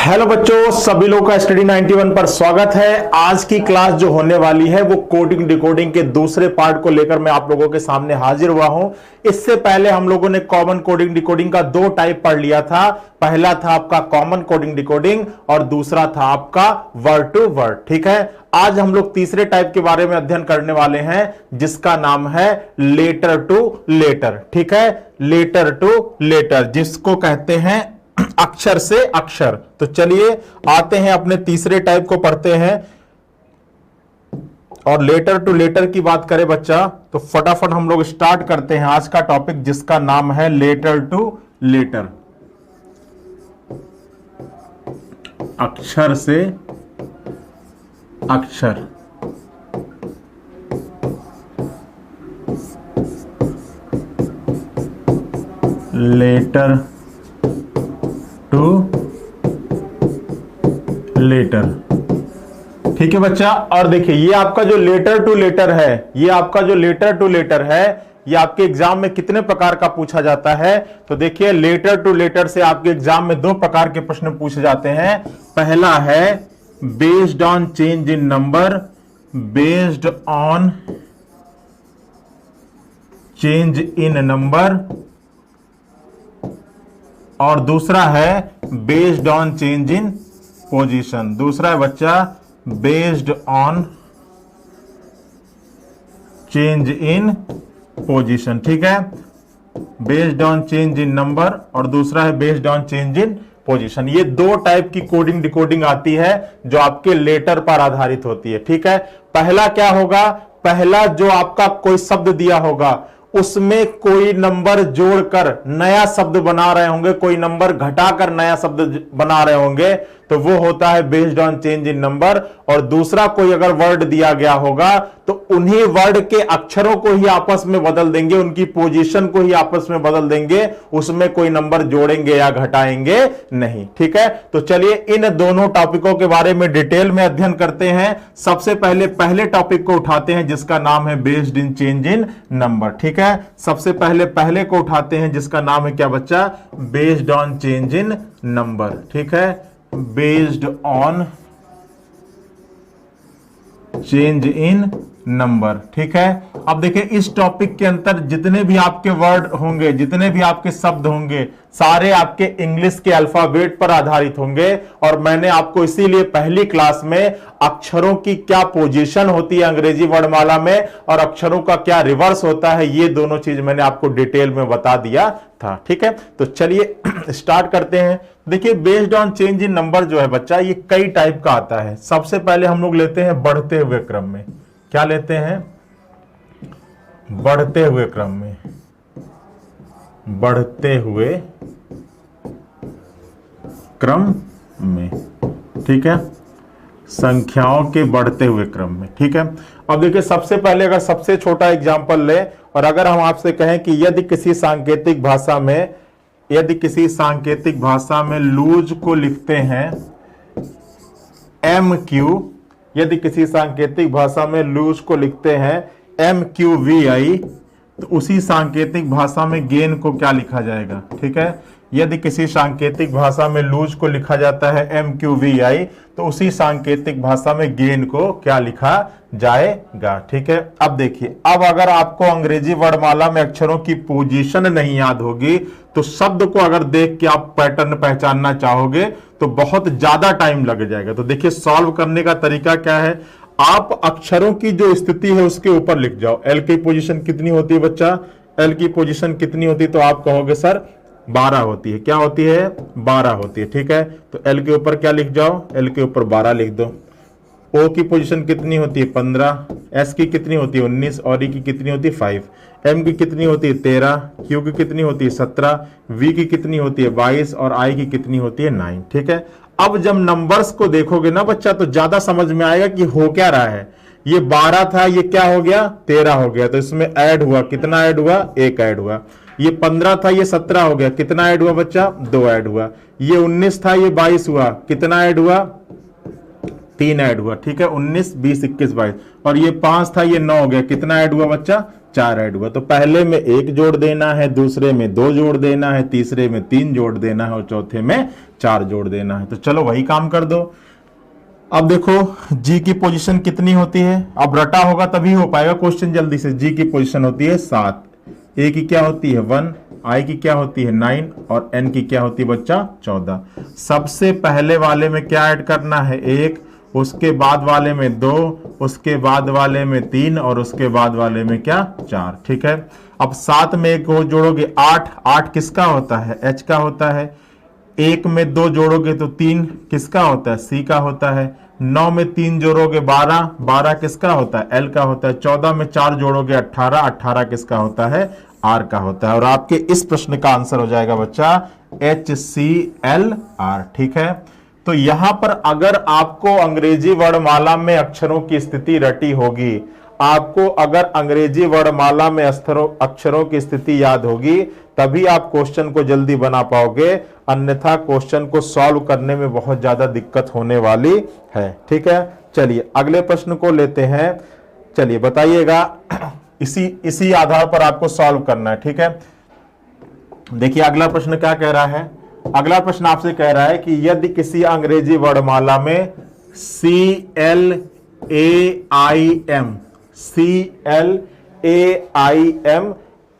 Hello बच्चों, सभी लोगों का स्टडी 91 पर स्वागत है। आज की क्लास जो होने वाली है वो कोडिंग डिकोडिंग के दूसरे पार्ट को लेकर मैं आप लोगों के सामने हाजिर हुआ हूं। इससे पहले हम लोगों ने कॉमन कोडिंग डिकोडिंग का दो टाइप पढ़ लिया था। पहला था आपका कॉमन कोडिंग डिकोडिंग और दूसरा था आपका वर्ड टू वर्ड। ठीक है, आज हम लोग तीसरे टाइप के बारे में अध्ययन करने वाले हैं जिसका नाम है लेटर टू लेटर। ठीक है, लेटर टू लेटर जिसको कहते हैं अक्षर से अक्षर। तो चलिए आते हैं अपने तीसरे टाइप को पढ़ते हैं। और लेटर टू लेटर की बात करें बच्चा तो फटाफट हम लोग स्टार्ट करते हैं आज का टॉपिक जिसका नाम है लेटर टू लेटर। अक्षर से अक्षर। Letter to letter. ठीक है बच्चा, और देखिए ये आपका जो लेटर टू लेटर है, ये आपका जो लेटर टू लेटर है, ये आपके एग्जाम में कितने प्रकार का पूछा जाता है। तो देखिए लेटर टू लेटर से आपके एग्जाम में दो प्रकार के प्रश्न पूछे जाते हैं। पहला है based on change in number, based on change in number, और दूसरा है based on change in position. दूसरा है बच्चा based on change in position. ठीक है, based on change in number और दूसरा है based on change in position. ये दो टाइप की कोडिंग डिकोडिंग आती है जो आपके लेटर पर आधारित होती है। ठीक है, पहला क्या होगा, पहला जो आपका कोई शब्द दिया होगा उसमें कोई नंबर जोड़कर नया शब्द बना रहे होंगे, कोई नंबर घटाकर नया शब्द बना रहे होंगे, तो वो होता है based on change in number. और दूसरा कोई अगर वर्ड दिया गया होगा तो उन्हीं वर्ड के अक्षरों को ही आपस में बदल देंगे, उनकी पोजीशन को ही आपस में बदल देंगे, उसमें कोई नंबर जोड़ेंगे या घटाएंगे नहीं। ठीक है, तो चलिए इन दोनों टॉपिकों के बारे में डिटेल में अध्ययन करते हैं। सबसे पहले पहले टॉपिक को उठाते हैं जिसका नाम है based in change in number. ठीक है, सबसे पहले पहले को उठाते हैं जिसका नाम है क्या बच्चा, based on change in number. ठीक है, based on change in number. ठीक है, अब देखिए इस टॉपिक के अंदर जितने भी आपके वर्ड होंगे, जितने भी आपके शब्द होंगे, सारे आपके इंग्लिश के अल्फाबेट पर आधारित होंगे। और मैंने आपको इसीलिए पहली क्लास में अक्षरों की क्या पोजीशन होती है अंग्रेजी वर्णमाला में और अक्षरों का क्या रिवर्स होता है, ये दोनों चीज मैंने आपको डिटेल में बता दिया था। ठीक है, तो चलिए स्टार्ट करते हैं। देखिए based on change in number जो है बच्चा, ये कई टाइप का आता है। सबसे पहले हम लोग लेते हैं बढ़ते हुए क्रम में। क्या लेते हैं, बढ़ते हुए क्रम में, बढ़ते हुए क्रम में। ठीक है, संख्याओं के बढ़ते हुए क्रम में। ठीक है, अब देखिए सबसे पहले अगर सबसे छोटा एग्जांपल ले और अगर हम आपसे कहें कि यदि किसी सांकेतिक भाषा में, यदि किसी सांकेतिक भाषा में लूज को लिखते हैं MQ, यदि किसी सांकेतिक भाषा में लूज को लिखते हैं MQVI, तो उसी सांकेतिक भाषा में गेन को क्या लिखा जाएगा। ठीक है, यदि किसी सांकेतिक भाषा में लूज को लिखा जाता है MQVI, तो उसी सांकेतिक भाषा में गेन को क्या लिखा जाएगा। ठीक है, अब देखिए, अब अगर आपको अंग्रेजी वर्णमाला में अक्षरों की पोजीशन नहीं याद होगी तो शब्द को अगर देख के आप पैटर्न पहचानना चाहोगे तो बहुत ज्यादा टाइम लग जाएगा। तो देखिए सॉल्व करने का तरीका क्या है, आप अक्षरों की जो स्थिति है उसके ऊपर लिख जाओ। एल की पोजीशन कितनी होती है बच्चा, एल की पोजीशन कितनी होती है, तो आप कहोगे सर 12 होती है। क्या होती है, 12 होती है। ठीक है, तो एल के ऊपर क्या लिख जाओ, एल के ऊपर 12 लिख दो। ओ की पोजीशन कितनी होती है, 15। एस की कितनी होती है, 19। और ई की कितनी होती है, 5। एम की कितनी होती है, 13। क्यू की कितनी होती है, 17। वी की कितनी होती है, 22। और आई की कितनी होती है, 9। ठीक है, अब जब नंबर्स को देखोगे ना बच्चा तो ज्यादा समझ में आएगा कि हो क्या रहा है। ये 12 था, ये क्या हो गया, 13 हो गया। तो इसमें ऐड हुआ, कितना ऐड हुआ, 1 ऐड हुआ। ये 15 था, ये 17 हो गया, कितना ऐड हुआ बच्चा, 2 ऐड हुआ। ये 19 था, ये 22 हुआ, कितना ऐड हुआ, 3 ऐड हुआ। ठीक है, 19, 20, 21, 22। और ये 5 था, ये 9 हो गया, कितना ऐड हुआ बच्चा, 4 ऐड हुआ। तो पहले में 1 जोड़ देना है, दूसरे में 2 जोड़ देना है, तीसरे में 3 जोड़ देना है और चौथे में 4 जोड़ देना है। तो चलो वही काम कर दो। अब देखो जी की पोजीशन कितनी होती है, अब रटा होगा तभी हो पाएगा क्वेश्चन जल्दी से। जी की पोजीशन होती है 7, ए की क्या होती है 1, आई की क्या होती है 9 और एन की क्या होती है बच्चा 14। सबसे पहले वाले में क्या ऐड करना है 1, उसके बाद वाले में 2, उसके बाद वाले में 3 और उसके बाद वाले में क्या 4। ठीक है, अब 7 में 1 को जोड़ोगे 8, 8 किसका होता है एच का होता है। 1 में 2 जोड़ोगे तो 3 किसका होता है सी का होता है। 9 में 3 जोड़ोगे 12, 12 किसका होता है एल का होता है। 14 में 4 जोड़ोगे 18, 18 किसका होता है आर का होता है। और आपके इस प्रश्न का आंसर हो जाएगा बच्चा HClR। ठीक है, तो यहां पर अगर आपको अंग्रेजी वर्णमाला में अक्षरों की स्थिति रटी होगी, आपको अगर अंग्रेजी वर्णमाला में अक्षरों की स्थिति याद होगी, तभी आप क्वेश्चन को जल्दी बना पाओगे, अन्यथा क्वेश्चन को सॉल्व करने में बहुत ज्यादा दिक्कत होने वाली है। ठीक है, चलिए अगले प्रश्न को लेते हैं। चलिए बताइएगा, इसी आधार पर आपको सॉल्व करना है। ठीक है, देखिए अगला प्रश्न क्या कह रहा है। अगला प्रश्न आपसे कह रहा है कि यदि किसी अंग्रेजी वर्णमाला में CLAIM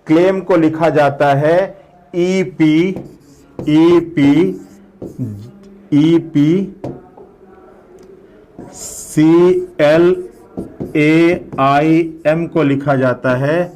क्लेम को लिखा जाता है EP CLAIM को लिखा जाता है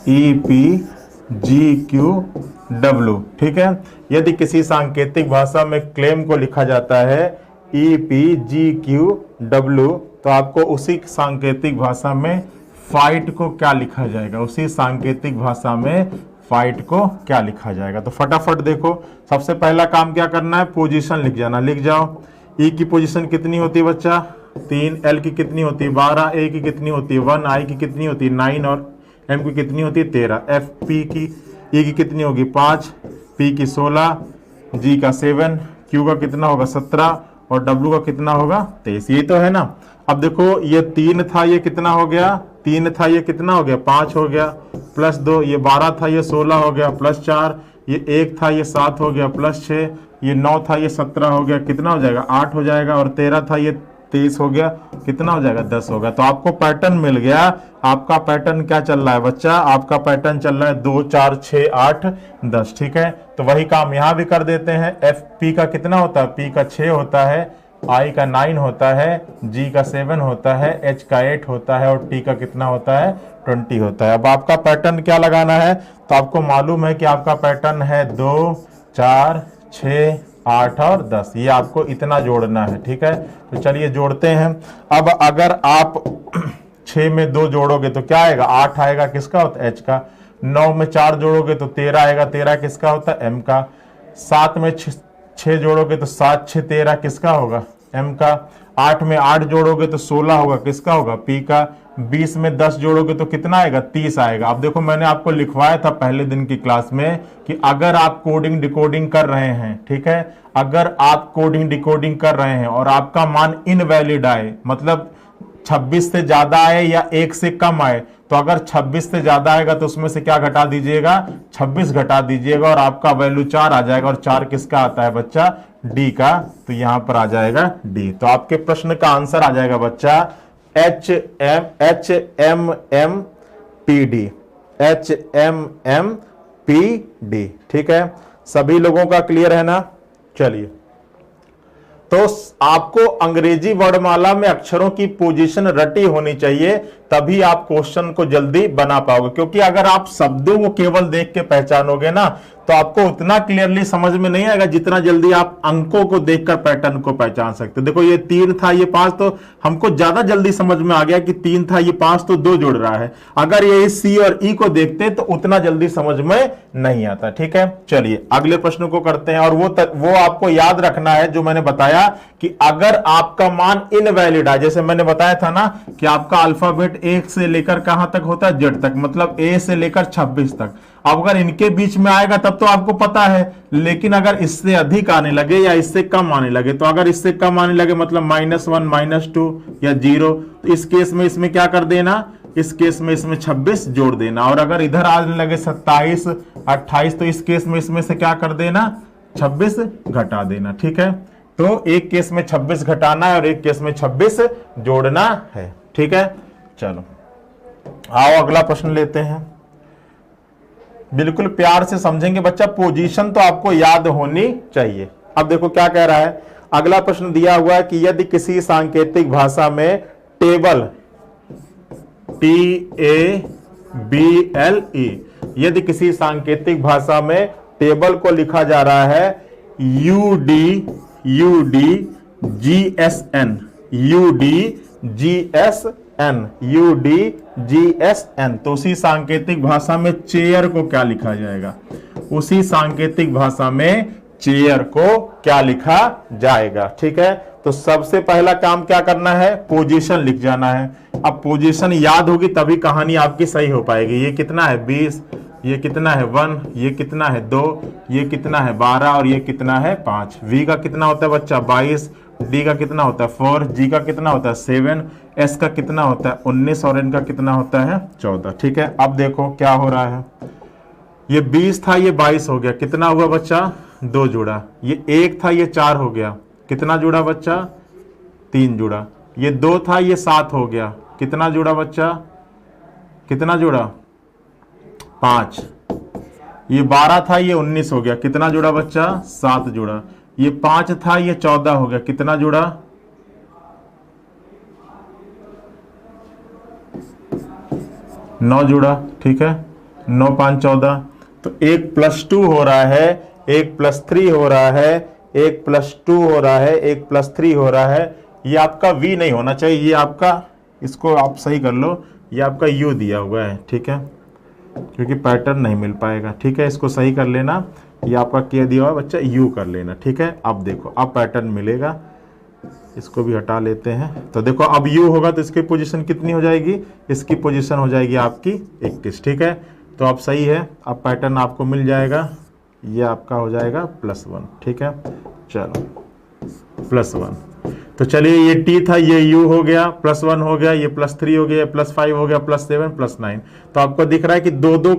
EPGQW। ठीक है, यदि किसी सांकेतिक भाषा में क्लेम को लिखा जाता है EPGQW, तो आपको उसी सांकेतिक भाषा में फाइट को क्या लिखा जाएगा, उसी सांकेतिक भाषा में फाइट को क्या लिखा जाएगा। तो फटाफट देखो, सबसे पहला काम क्या करना है, पोजीशन लिख जाना। लिख जाओ, ई की पोजीशन कितनी होती है बच्चा 3, एल की कितनी होती है 12, ए की कितनी होती है 1, आई की कितनी होती है 9 और एम की कितनी होती है 13, एफ पी की ई की कितनी होगी 5, पी की 16, जी का 7, क्यू का कितना होगा 17 और डब्ल्यू का कितना होगा 23। ये तो है ना। अब देखो ये 3 था, ये कितना हो गया 3 था, ये कितना हो गया 5 हो गया, प्लस 2, ये 12 था, ये 16 हो गया, प्लस 4, ये 1 था, ये 7 हो गया, प्लस 6, ये 9 था, ये 17 हो गया, कितना हो जाएगा 8 हो जाएगा, और 13 था, ये 23 हो गया, कितना हो जाएगा 10 होगा। तो आपको पैटर्न मिल गया। आपका पैटर्न क्या चल रहा है बच्चा, आपका पैटर्न चल रहा है 2 4 6 8 10। ठीक है, तो वही काम यहां भी कर देते हैं। एफ पी का कितना होता है, पी का 6 होता है, आई का 9 होता है, जी का 7 होता है, एच का 8 होता है और टी का कितना होता है 20 होता है। अब आपका पैटर्न क्या लगाना है, तो आपको मालूम है कि आपका पैटर्न है 2 4 6 8 और 10, ये आपको इतना जोड़ना है। ठीक है, तो चलिए जोड़ते हैं। अब अगर आप 6 में 2 जोड़ोगे तो क्या आएगा 8 आएगा, किसका होता है एच का। 9 में 4 जोड़ोगे तो 13 आएगा, 13 किसका होता है एम का। 7 में 6 जोड़ोगे तो 7 6 13 किसका होगा एम का। 8 में 8 जोड़ोगे तो 16 होगा, किसका होगा पी का। 20 में 10 जोड़ोगे तो कितना आएगा 30 आएगा। अब देखो मैंने आपको लिखवाया था पहले दिन की क्लास में कि अगर आप कोडिंग डिकोडिंग कर रहे हैं, ठीक है, अगर आप कोडिंग डिकोडिंग कर रहे हैं और आपका मान इनवैलिड आए, मतलब 26 से ज्यादा आए या 1 से कम आए, तो अगर 26 से ज्यादा आएगा तो उसमें से क्या घटा दीजिएगा 26 घटा दीजिएगा और आपका वैल्यू 4 आ जाएगा। और 4 किसका आता है बच्चा डी का, तो यहां पर आ जाएगा डी। तो आपके प्रश्न का आंसर आ जाएगा बच्चा HMMPD, HMMPD। ठीक है, सभी लोगों का क्लियर है ना। चलिए, तो आपको अंग्रेजी वर्णमाला में अक्षरों की पोजीशन रटी होनी चाहिए, तभी आप क्वेश्चन को जल्दी बना पाओगे। क्योंकि अगर आप शब्दों को केवल देख के पहचानोगे ना, तो आपको उतना क्लियरली समझ में नहीं आएगा जितना जल्दी आप अंकों को देखकर पैटर्न को पहचान सकते। देखो ये 3 था, ये 5, तो हमको ज्यादा जल्दी समझ में आ गया कि 3 था, ये 5, तो 2 जुड़ रहा है। अगर ये सी और ई को देखते तो उतना जल्दी समझ में नहीं आता। ठीक है, चलिए अगले प्रश्न को करते हैं। और वो आपको याद रखना है जो मैंने बताया कि अगर आपका मान इनवैलिड है, जैसे मैंने बताया था ना कि आपका अल्फाबेट 1 से लेकर कहां तक होता है जेड तक, मतलब ए से लेकर 26 तक। अब अगर इनके बीच में आएगा तब तो आपको पता है, लेकिन अगर इससे अधिक आने लगे या इससे कम आने लगे, तो अगर इससे कम आने लगे मतलब -1 -2 या 0, तो इस केस में इसमें क्या कर देना, इस केस में इसमें 26 जोड़ देना। और अगर इधर आने लगे 27 28, तो इस केस में इसमें से क्या कर देना, 26 घटा देना। ठीक है, तो एक केस में 26 घटाना है और एक केस में 26 जोड़ना है। ठीक है, चलो आओ अगला प्रश्न लेते हैं। बिल्कुल प्यार से समझेंगे बच्चा, पोजीशन तो आपको याद होनी चाहिए। अब देखो क्या कह रहा है, अगला प्रश्न दिया हुआ है कि यदि किसी सांकेतिक भाषा में टेबल TABLE, यदि किसी सांकेतिक भाषा में टेबल को लिखा जा रहा है UDGSN, तो उसी सांकेतिक भाषा में चेयर को क्या लिखा जाएगा, उसी सांकेतिक भाषा में चेयर को क्या लिखा जाएगा। ठीक है, तो सबसे पहला काम क्या करना है, पोजीशन लिख जाना है। अब पोजीशन याद होगी तभी कहानी आपकी सही हो पाएगी। ये कितना है 20, ये कितना है 1, ये कितना है 2, ये कितना है 12 और ये कितना है 5। V का कितना होता है बच्चा 22, D का कितना होता है 4, G का कितना होता है 7, S का कितना होता है 19 और N का कितना होता है 14। ठीक है, अब देखो क्या हो रहा है, ये 20 था ये 22 हो गया, कितना हुआ बच्चा 2 जुड़ा, ये 1 था ये 4 हो गया, कितना जुड़ा बच्चा 3 जुड़ा, ये 2 था ये 7 हो गया, कितना जुड़ा बच्चा, कितना जुड़ा 5, ये 12 था ये 19 हो गया, कितना जुड़ा बच्चा 7 जुड़ा, ये 5 था ये 14 हो गया, कितना जुड़ा 9 जुड़ा। ठीक है, 9 5 14, तो 1 + 2 हो रहा है, 1 + 3 हो रहा है, 1 + 2 हो रहा है, 1 + 3 हो रहा है। ये आपका V नहीं होना चाहिए, ये आपका, इसको आप सही कर लो, ये आपका U दिया हुआ है। ठीक है, क्योंकि पैटर्न नहीं मिल पाएगा। ठीक है, इसको सही कर लेना, ये आपका क्या दिया हुआ है बच्चा U कर लेना। ठीक है, अब देखो अब पैटर्न मिलेगा, इसको भी हटा लेते हैं। तो देखो अब U होगा तो इसकी पोजीशन कितनी हो जाएगी, इसकी पोजीशन हो जाएगी आपकी 21। ठीक है, तो अब सही है, अब पैटर्न आपको मिल जाएगा, ये आपका हो जाएगा +1। ठीक है, चलो +1, तो चलिए ये T था ये U हो गया, +1 हो गया, ये +3 हो गया, +5 हो गया, +7 +9। तो आपको दिख रहा है कि दो दो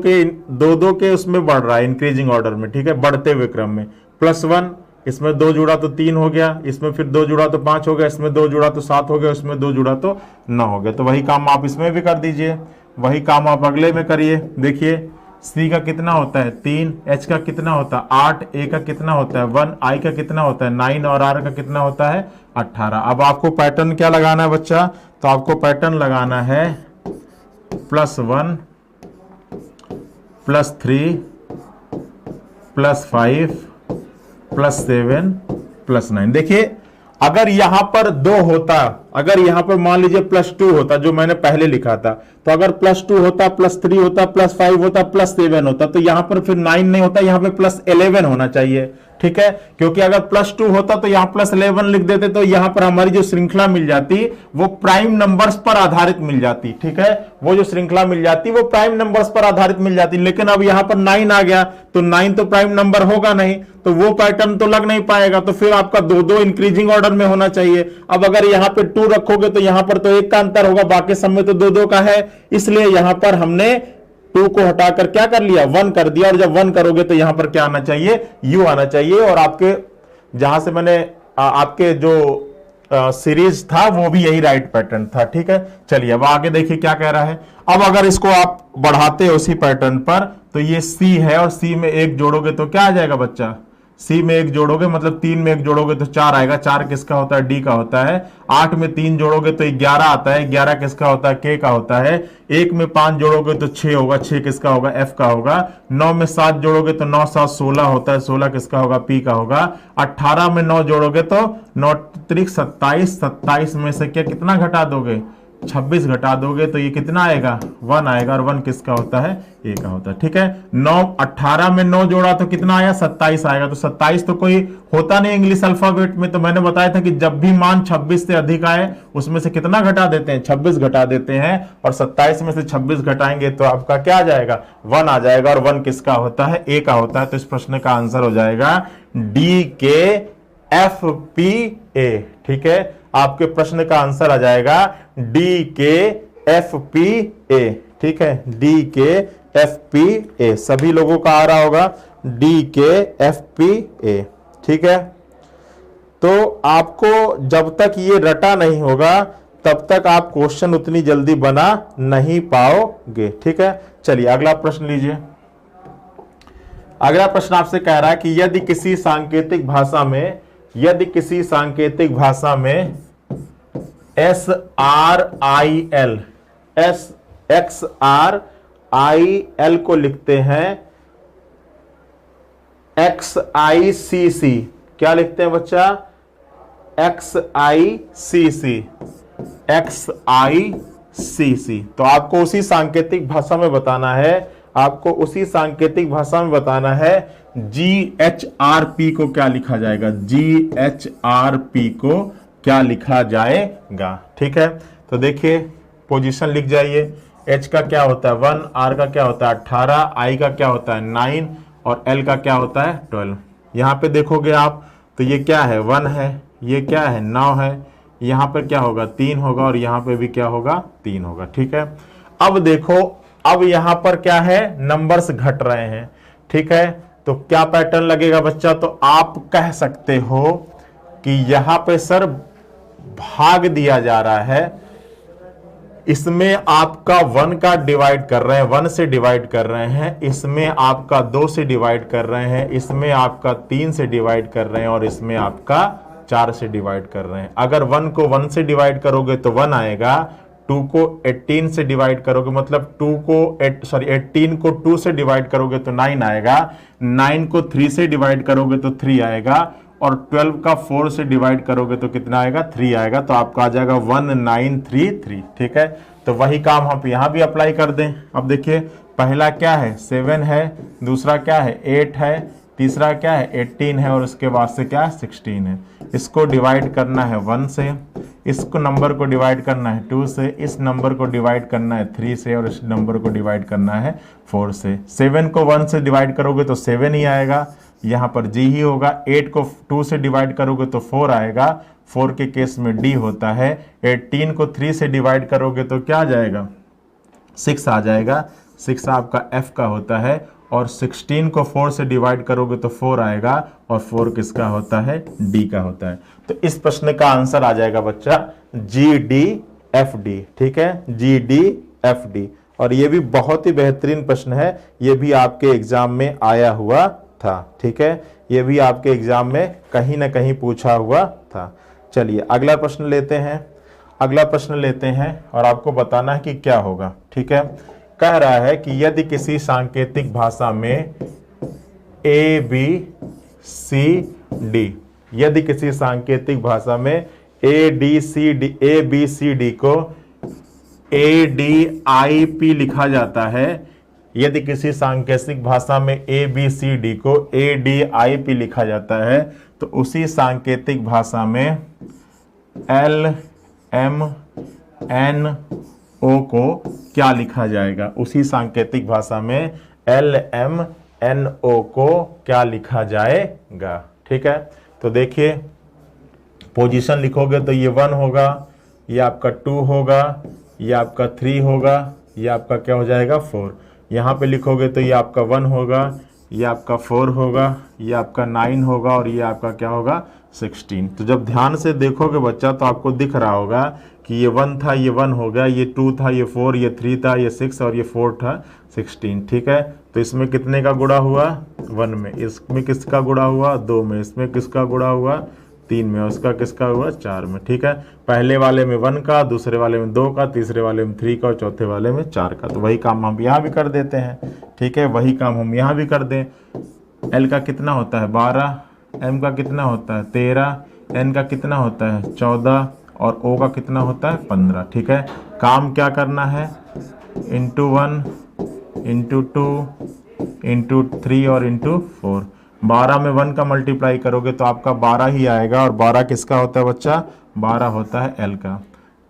के उसमें बढ़ रहा है, इंक्रीजिंग ऑर्डर में। ठीक है, बढ़ते हुए क्रम में। +1, इसमें 2 जुड़ा तो 3 हो गया, इसमें फिर 2 जुड़ा तो 5 हो गया, इसमें 2 जुड़ा तो 7 हो गया, इसमें 2 जुड़ा तो 9 हो गया। तो वही काम आप इसमें भी कर दीजिए, वही काम आप अगले में करिए। देखिए C का कितना होता है 3, H का कितना होता है 8, A का कितना होता है 1, I का कितना होता है 9 और R का कितना होता है 18। अब आपको पैटर्न क्या लगाना है बच्चा, तो आपको पैटर्न लगाना है +1 +3 +5 +7 +9। देखिए अगर यहां पर 2 होता, अगर यहां पर मान लीजिए +2 होता जो मैंने पहले लिखा था, तो अगर +2 होता, +3 होता, +5 होता, +7 होता, तो यहां पर फिर 9 नहीं होता, यहां पे +11 होना चाहिए। ठीक है, क्योंकि अगर +2 होता तो यहां +11 लिख देते, तो यहां पर हमारी जो श्रृंखला मिल जाती वो प्राइम नंबर्स पर आधारित मिल जाती। ठीक है, वो जो श्रृंखला मिल जाती वो प्राइम नंबर्स पर आधारित मिल जाती। लेकिन अब यहां पर 9 आ गया तो 9 तो प्राइम नंबर होगा नहीं, तो वो पैटर्न तो लग नहीं पाएगा, तो फिर आपका 2-2 इंक्रीजिंग ऑर्डर में होना चाहिए। अब अगर यहां पे 2 रखोगे तो यहां पर तो 1 का अंतर होगा, बाकी सब में तो 2-2 का है, इसलिए यहां पर हमने 2 को हटाकर क्या कर लिया 1 कर दिया। और जब 1 करोगे तो यहां पर क्या आना चाहिए U आना चाहिए। और आपके जहां से मैंने आपके जो सीरीज था वो भी यही राइट पैटर्न था। ठीक है, चलिए अब आगे देखिए क्या कह रहा है। अब अगर इसको आप बढ़ाते हो उसी पैटर्न पर, तो ये C है और C में 1 जोड़ोगे तो क्या आ जाएगा बच्चा, C में 1 जोड़ोगे मतलब 3 में 1 जोड़ोगे तो 4 आएगा। 4 किसका होता है D का होता है। 8 में 3 जोड़ोगे तो 11 आता है। 11 किसका होता है K का होता है। 1 में 5 जोड़ोगे तो 6 होगा। 6 किसका होगा F का होगा। 9 में 7 जोड़ोगे तो 9 7 16 होता है। 16 किसका होगा P का होगा। 18 में 9 जोड़ोगे तो 9 3 27। 27 में से क्या कितना घटा दोगे 26 घटा दोगे तो ये कितना आएगा, 1 आएगा, और 1 किसका होता है, ए का होता है। ठीक है, 18 में 9 जोड़ा तो कितना आया, 27 आएगा। तो 27 तो कोई होता नहीं इंग्लिश अल्फाबेट में, तो मैंने बताया था कि जब भी मान 26 से अधिक आए उसमें से कितना घटा देते हैं, 26 घटा देते हैं, और 27 में से 26 घटाएंगे तो आपका क्या आ जाएगा, 1 आ जाएगा, और 1 किसका होता है, ए का होता है। तो इस प्रश्न का आंसर हो जाएगा डी के एफ पी ए। ठीक है, आपके प्रश्न का आंसर आ जाएगा डी के एफ पी ए। ठीक है, डी के एफ पी ए, सभी लोगों का आ रहा होगा डी के एफ पी ए। ठीक है, तो आपको जब तक ये रटा नहीं होगा तब तक आप क्वेश्चन उतनी जल्दी बना नहीं पाओगे। ठीक है, चलिए अगला प्रश्न लीजिए। अगला प्रश्न आपसे कह रहा है कि यदि किसी सांकेतिक भाषा में XRIL को लिखते हैं XICC, क्या लिखते हैं बच्चा, XICC। तो आपको उसी सांकेतिक भाषा में बताना है, GHRP को क्या लिखा जाएगा, GHRP को क्या लिखा जाएगा। ठीक है, तो देखिए पोजीशन लिख जाइए। H का क्या होता है 1, R का क्या होता है 18, I का क्या होता है 9, और L का क्या होता है 12। यहाँ पे देखोगे आप तो ये क्या है 1 है, ये क्या है 9 है, यहाँ पर क्या होगा 3 होगा, और यहाँ पे भी क्या होगा 3 होगा। ठीक है, अब देखो, अब यहाँ पर क्या है, नंबर्स घट रहे हैं। ठीक है, तो क्या पैटर्न लगेगा बच्चा, तो आप कह सकते हो कि यहाँ पे सर भाग दिया जा रहा है, इसमें आपका 1 का डिवाइड कर रहे हैं, 1 से डिवाइड कर रहे हैं, इसमें आपका 2 से डिवाइड कर रहे हैं, इसमें आपका 3 से डिवाइड कर रहे हैं, और इसमें आपका 4 से डिवाइड कर रहे हैं। अगर 1 को 1 से डिवाइड करोगे तो 1 आएगा, 2 को 18 से डिवाइड करोगे, मतलब 18 को 2 से डिवाइड करोगे तो 9 आएगा, 9 को 3 से डिवाइड करोगे तो 3 आएगा, और 12 का 4 से डिवाइड करोगे तो कितना आएगा, 3 आएगा। तो आपका आ जाएगा 1933। ठीक है, तो वही काम हम यहाँ भी अप्लाई कर दें। अब देखिए, पहला क्या है 7 है, दूसरा क्या है 8 है, तीसरा क्या है 18 है, और उसके बाद से क्या है 16 है। इसको डिवाइड करना है 1 से, इसको नंबर को डिवाइड करना है 2 से, इस नंबर को डिवाइड करना है 3 से, और इस नंबर को डिवाइड करना है 4 से। 7 को 1 से डिवाइड करोगे तो 7 ही आएगा, यहाँ पर जी ही होगा। 8 को 2 से डिवाइड करोगे तो 4 आएगा, 4 के केस में डी होता है। 18 को 3 से डिवाइड करोगे तो क्या आ जाएगा 6 आ जाएगा, 6 आपका एफ का होता है। और 16 को 4 से डिवाइड करोगे तो 4 आएगा, और 4 किसका होता है, डी का होता है। तो इस प्रश्न का आंसर आ जाएगा बच्चा GDFD। ठीक है, GDFD। और ये भी बहुत ही बेहतरीन प्रश्न है, ये भी आपके एग्जाम में आया हुआ था। ठीक है, ये भी आपके एग्जाम में कहीं ना कहीं पूछा हुआ था। चलिए अगला प्रश्न लेते हैं, और आपको बताना है कि क्या होगा। ठीक है, कह रहा है कि यदि किसी सांकेतिक भाषा में ABCD, यदि किसी सांकेतिक भाषा में ABCD को ADIP लिखा जाता है, यदि किसी सांकेतिक भाषा में ABCD को ADIP लिखा जाता है, तो उसी सांकेतिक भाषा में LMNO को क्या लिखा जाएगा, उसी सांकेतिक भाषा में LMNO को क्या लिखा जाएगा। ठीक है, तो देखिए पोजीशन लिखोगे तो ये 1 होगा, ये आपका 2 होगा, ये आपका 3 होगा, ये आपका क्या हो जाएगा 4। यहाँ पे लिखोगे तो ये आपका 1 होगा, ये आपका 4 होगा, ये आपका 9 होगा, और ये आपका क्या होगा 16। तो जब ध्यान से देखोगे बच्चा तो आपको दिख रहा होगा कि ये 1 था, ये 1 हो गया, ये 2 था, ये 4, ये 3 था, ये 6, और ये 4 था 16। ठीक है, तो इसमें कितने का गुणा हुआ 1 में, इसमें किसका गुणा हुआ 2 में, इसमें किसका गुणा हुआ 3 में, उसका किसका हुआ 4 में। ठीक है, पहले वाले में 1 का, दूसरे वाले में 2 का, तीसरे वाले में 3 का, और चौथे वाले में 4 का। तो वही काम हम यहाँ भी कर देते हैं। ठीक है, वही काम हम यहाँ भी कर दें। L का कितना होता है 12, M का कितना होता है 13, N का कितना होता है 14, और O का कितना होता है 15। ठीक है, काम क्या करना है, इंटू 1 इंटू 2 इंटू 3 और इंटू 4। 12 में 1 का मल्टीप्लाई करोगे तो आपका 12 ही आएगा, और 12 किसका होता है बच्चा, 12 होता है एल का।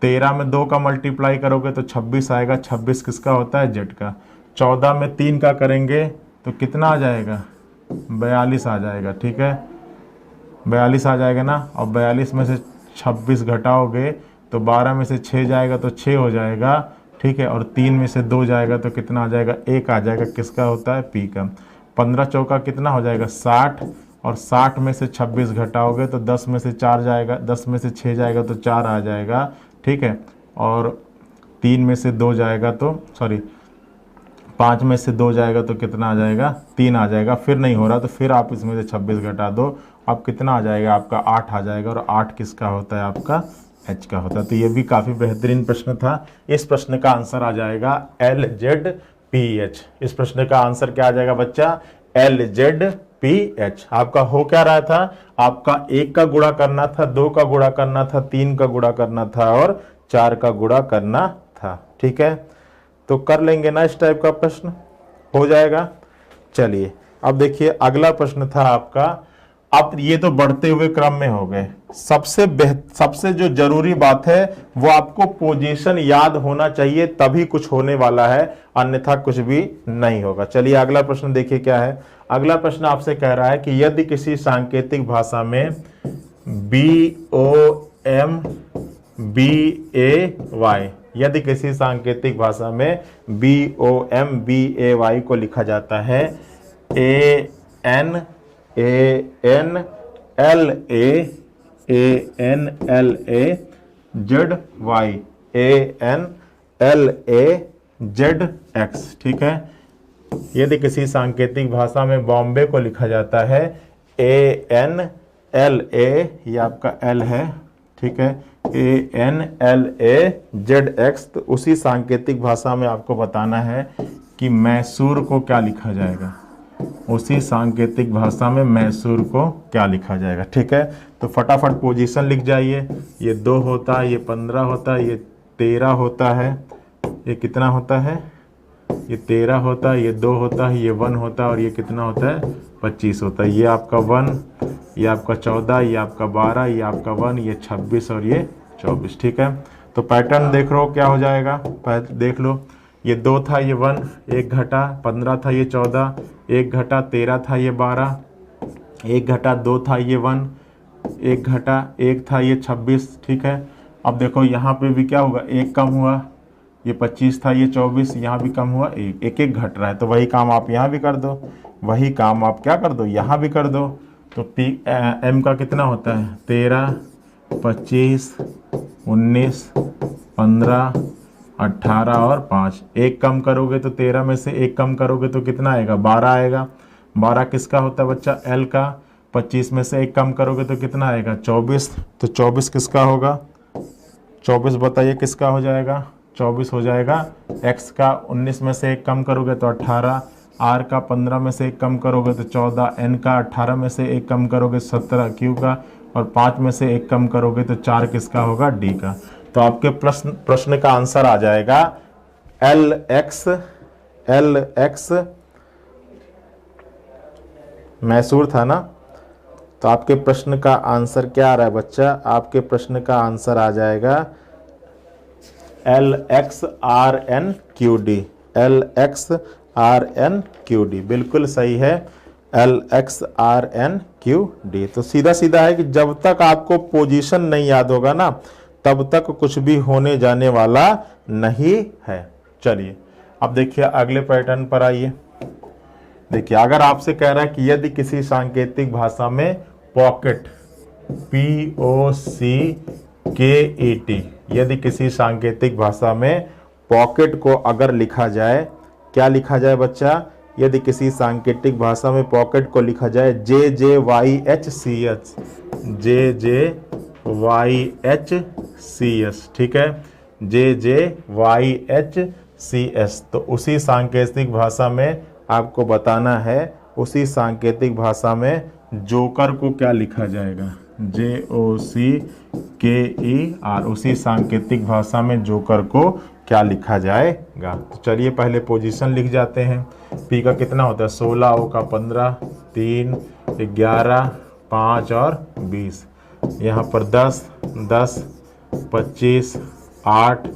13 में 2 का मल्टीप्लाई करोगे तो 26 आएगा, 26 किसका होता है, जेड का। 14 में 3 का करेंगे तो कितना आ जाएगा, 42 आ जाएगा, ठीक है, 42 आ जाएगा ना। और 42 में से 26 घटाओगे तो 12 में से 6 जाएगा तो 6 हो जाएगा, ठीक है, और 3 में से 2 जाएगा तो कितना आ जाएगा, 1 आ जाएगा, किसका होता है, पी का। 15 चौका कितना हो जाएगा, 60, और 60 में से 26 घटाओगे तो 10 में से 4 जाएगा, 10 में से 6 जाएगा तो 4 आ जाएगा, ठीक है, और 3 में से 2 जाएगा तो 5 में से 2 जाएगा तो कितना आ जाएगा, 3 आ जाएगा। फिर नहीं हो रहा तो फिर आप इसमें से 26 घटा दो, अब कितना आ जाएगा आपका, 8 आ जाएगा, और 8 किसका होता है, आपका एच का होता है। तो ये भी काफ़ी बेहतरीन प्रश्न था। इस प्रश्न का आंसर आ जाएगा एल जेड पी एच। इस प्रश्न का आंसर क्या आ जाएगा बच्चा, एल जेड पी एच। आपका हो क्या रहा था, आपका 1 का गुणा करना था, 2 का गुणा करना था, 3 का गुणा करना था, और 4 का गुणा करना था, ठीक है। तो कर लेंगे ना इस टाइप का प्रश्न, हो जाएगा। चलिए अब देखिए अगला प्रश्न था आपका। अब ये तो बढ़ते हुए क्रम में हो गए। सबसे जो जरूरी बात है वो आपको पोजीशन याद होना चाहिए, तभी कुछ होने वाला है, अन्यथा कुछ भी नहीं होगा। चलिए अगला प्रश्न देखिए क्या है। अगला प्रश्न आपसे कह रहा है कि यदि किसी सांकेतिक भाषा में BOM BAY, यदि किसी सांकेतिक भाषा में BOM BAY को लिखा जाता है ANLA ZX, ठीक है। यदि किसी सांकेतिक भाषा में बॉम्बे को लिखा जाता है ANLA, ये आपका L है, ठीक है, ANLA ZX, तो उसी सांकेतिक भाषा में आपको बताना है कि मैसूर को क्या लिखा जाएगा। उसी सांकेतिक भाषा में मैसूर को क्या लिखा जाएगा, ठीक है। तो फटाफट पोजीशन लिख जाइए। ये 2 होता है, ये 15 होता है, ये 13 होता है, ये कितना होता है, ये 13 होता है, ये 2 होता है, ये 1 होता है, और ये कितना होता है, 25 होता है। ये आपका 1, ये आपका 14, ये आपका 12, ये आपका 1, ये 26 और ये 24, ठीक है। तो पैटर्न देख लो क्या हो जाएगा, देख लो। ये 2 था, ये 1, 1 घटा, 15 था, ये 14, 1 घटा, 13 था, ये 12, 1 घटा, 2 था, ये 1, 1 घटा, 1 था, ये 26, ठीक है। अब देखो यहाँ पे भी क्या होगा, 1 कम हुआ, ये 25 था, ये 24, यहाँ भी कम हुआ, 1 1 घट रहा है। तो वही काम आप यहाँ भी कर दो, वही काम आप क्या कर दो, यहाँ भी कर दो। तो M का कितना होता है, 13, 25, 19, 15, 18 और 5। 1 कम करोगे तो 13 में से 1 कम करोगे तो कितना आएगा, 12 आएगा। 12 किसका होता है बच्चा, L का। 25 में से 1 कम करोगे तो कितना आएगा, 24। तो 24 किसका होगा, 24 बताइए किसका हो जाएगा, 24 हो जाएगा X का। 19 में से 1 कम करोगे तो 18, R का। 15 में से 1 कम करोगे तो 14, N का। 18 में से 1 कम करोगे 17, Q का। और 5 में से 1 कम करोगे तो 4 किसका होगा, D का। तो आपके प्रश्न का आंसर आ जाएगा LX मैसूर था ना। तो आपके प्रश्न का आंसर क्या आ रहा है बच्चा, आपके प्रश्न का आंसर आ जाएगा LXRNQD। LXRNQD बिल्कुल सही है, LXRNQD। तो सीधा सीधा है कि जब तक आपको पोजीशन नहीं याद होगा ना, तब तक कुछ भी होने जाने वाला नहीं है। चलिए अब देखिए अगले पैटर्न पर आइए। देखिए अगर आपसे कह रहा है कि यदि किसी सांकेतिक भाषा में पॉकेट POCKET, यदि किसी सांकेतिक भाषा में पॉकेट को अगर लिखा जाए, क्या लिखा जाए बच्चा, यदि किसी सांकेतिक भाषा में पॉकेट को लिखा जाए JJYHCH, JJYHCS, ठीक है, JJYHCS। तो उसी सांकेतिक भाषा में आपको बताना है, उसी सांकेतिक भाषा में जोकर को क्या लिखा जाएगा, JOCKER, उसी सांकेतिक भाषा में जोकर को क्या लिखा जाएगा। तो चलिए पहले पोजीशन लिख जाते हैं। P का कितना होता है 16, O का 15, 3, 11, 5 और 20। यहाँ पर 10, 10, 25, 8,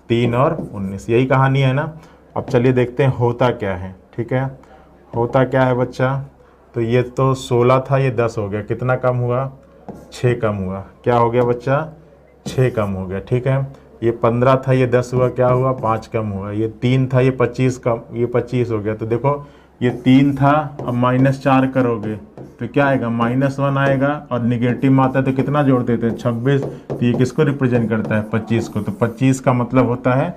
3 और 19, यही कहानी है ना। अब चलिए देखते हैं होता क्या है। ठीक है, होता क्या है बच्चा, तो ये तो 16 था, ये 10 हो गया, कितना कम हुआ 6 कम हुआ, क्या हो गया बच्चा 6 कम हो गया। ठीक है, ये 15 था, ये 10 हुआ, क्या हुआ 5 कम हुआ। ये 3 था, ये 25 कम, ये 25 हो गया। तो देखो ये 3 था, अब -4 करोगे तो क्या आएगा -1 आएगा, और निगेटिव में आता है तो कितना जोड़ देते हैं 26। तो ये किसको रिप्रेजेंट करता है 25 को, तो 25 का मतलब होता है,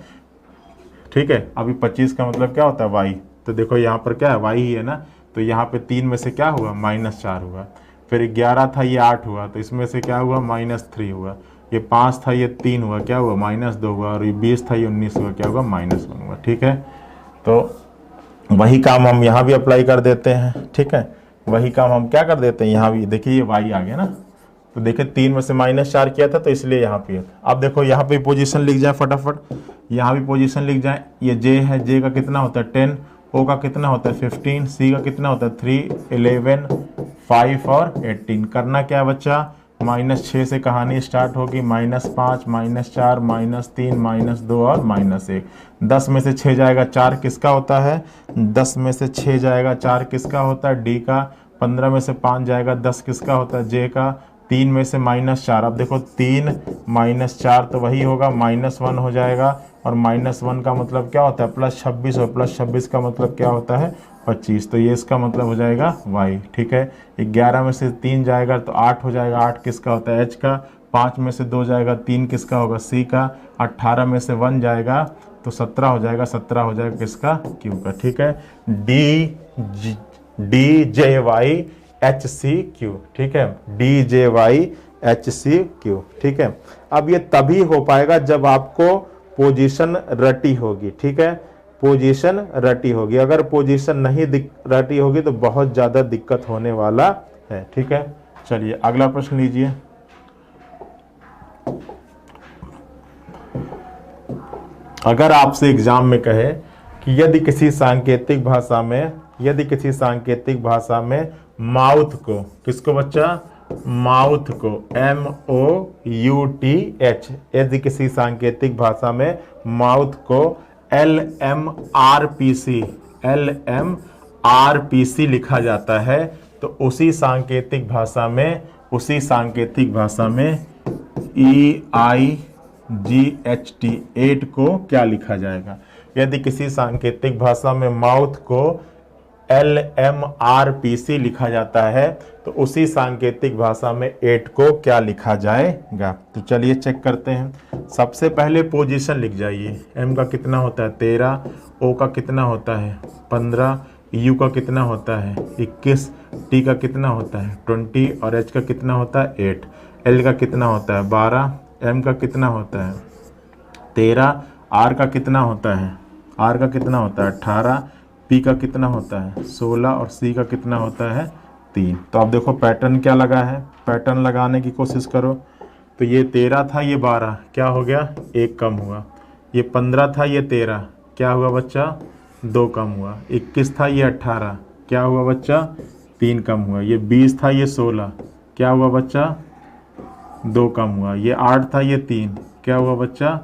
ठीक है, अभी 25 का मतलब क्या होता है y। तो देखो यहाँ पर क्या है y ही है ना, तो यहाँ पे 3 में से क्या हुआ -4 हुआ। फिर 11 था, ये 8 हुआ, तो इसमें से क्या हुआ -3 हुआ। ये 5 था, ये 3 हुआ, क्या हुआ -2 हुआ। और ये 20 था, ये 19 हुआ, क्या हुआ -1 हुआ। ठीक है, तो वही काम हम यहाँ भी अप्लाई कर देते हैं। ठीक है, वही काम हम क्या कर देते हैं यहाँ भी। देखिए ये y आ गया ना, तो देखिए 3 में से -4 किया था, तो इसलिए यहाँ पे था। अब देखो यहाँ पे पोजीशन लिख जाए फटाफट, यहाँ भी पोजीशन लिख जाए। ये j है, j का कितना होता है 10, O का कितना होता है 15, C का कितना होता है 3, 11, 5 और 18। करना क्या है बच्चा, -6 से कहानी स्टार्ट होगी, -5, -4, -3, -2 और -1। 10 में से 6 जाएगा 4 किसका होता है, 10 में से 6 जाएगा 4 किसका होता है D का। 15 में से 5 जाएगा 10 किसका होता है J का। 3 में से -4, अब देखो 3 -4 तो वही होगा -1 हो जाएगा, और -1 का मतलब क्या होता है +26, और +26 का मतलब क्या होता है 25। तो ये इसका मतलब हो जाएगा y। ठीक है, 11 में से 3 जाएगा तो 8 हो जाएगा, 8 किसका होता है h का। 5 में से 2 जाएगा 3 किसका होगा c का। 18 में से 1 जाएगा तो 17 हो जाएगा, 17 हो जाएगा किसका q का। ठीक है, DJYHCQ। ठीक है, DJYHCQ। ठीक है, अब ये तभी हो पाएगा जब आपको पोजीशन रटी होगी। ठीक है, पोजीशन रटी होगी, अगर पोजीशन नहीं रटी होगी तो बहुत ज़्यादा दिक्कत होने वाला है। ठीक है, चलिए अगला प्रश्न लीजिए। अगर आपसे एग्जाम में कहे कि यदि किसी सांकेतिक भाषा में माउथ को, किसको बच्चा, माउथ को MOUTH, यदि किसी सांकेतिक भाषा में माउथ को LMRPC लिखा जाता है, तो उसी सांकेतिक भाषा में EIGHT 8 को क्या लिखा जाएगा। यदि किसी सांकेतिक भाषा में माउथ को LMRPC लिखा जाता है, तो उसी सांकेतिक भाषा में 8 को क्या लिखा जाएगा। तो चलिए चेक करते हैं। सबसे पहले पोजीशन लिख जाइए। M का कितना होता है 13, O का कितना होता है 15, U का कितना होता है 21, T का कितना होता है 20, और H का कितना होता है 8, L का कितना होता है 12, M का कितना होता है 13, R का कितना होता है 18, P का कितना होता है 16, और C का कितना होता है 3। तो अब देखो पैटर्न क्या लगा है, पैटर्न लगाने की कोशिश करो। तो ये 13 था, ये 12, क्या हो गया 1 कम हुआ। ये 15 था, ये 13, क्या हुआ बच्चा 2 कम हुआ। 21 था, ये 18, क्या हुआ बच्चा 3 कम हुआ। ये 20 था, ये 16, क्या हुआ बच्चा 2 कम हुआ। ये 8 था, ये 3, क्या हुआ बच्चा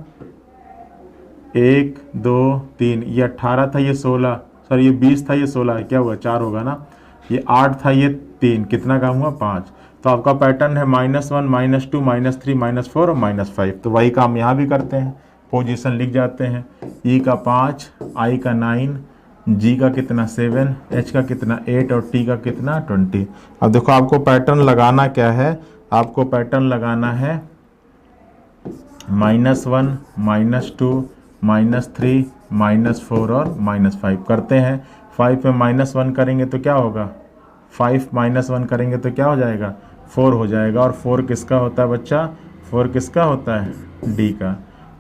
1 2 3। ये 18 था, ये 16, सॉरी ये 20 था, ये 16 है, क्या हुआ 4 होगा ना। ये 8 था, ये 3, कितना काम हुआ 5। तो आपका पैटर्न है -1, -2, -3, -4 और -5। तो वही काम यहाँ भी करते हैं, पोजीशन लिख जाते हैं। E का 5, I का 9, G का कितना 7, H का कितना 8 और T का कितना 20। अब देखो आपको पैटर्न लगाना क्या है, आपको पैटर्न लगाना है -1, -2, -3, -4 और -5 करते हैं। 5 में -1 करेंगे तो क्या होगा, 5 -1 करेंगे तो क्या हो जाएगा 4 हो जाएगा। और 4 किसका होता है बच्चा, 4 किसका होता है D का।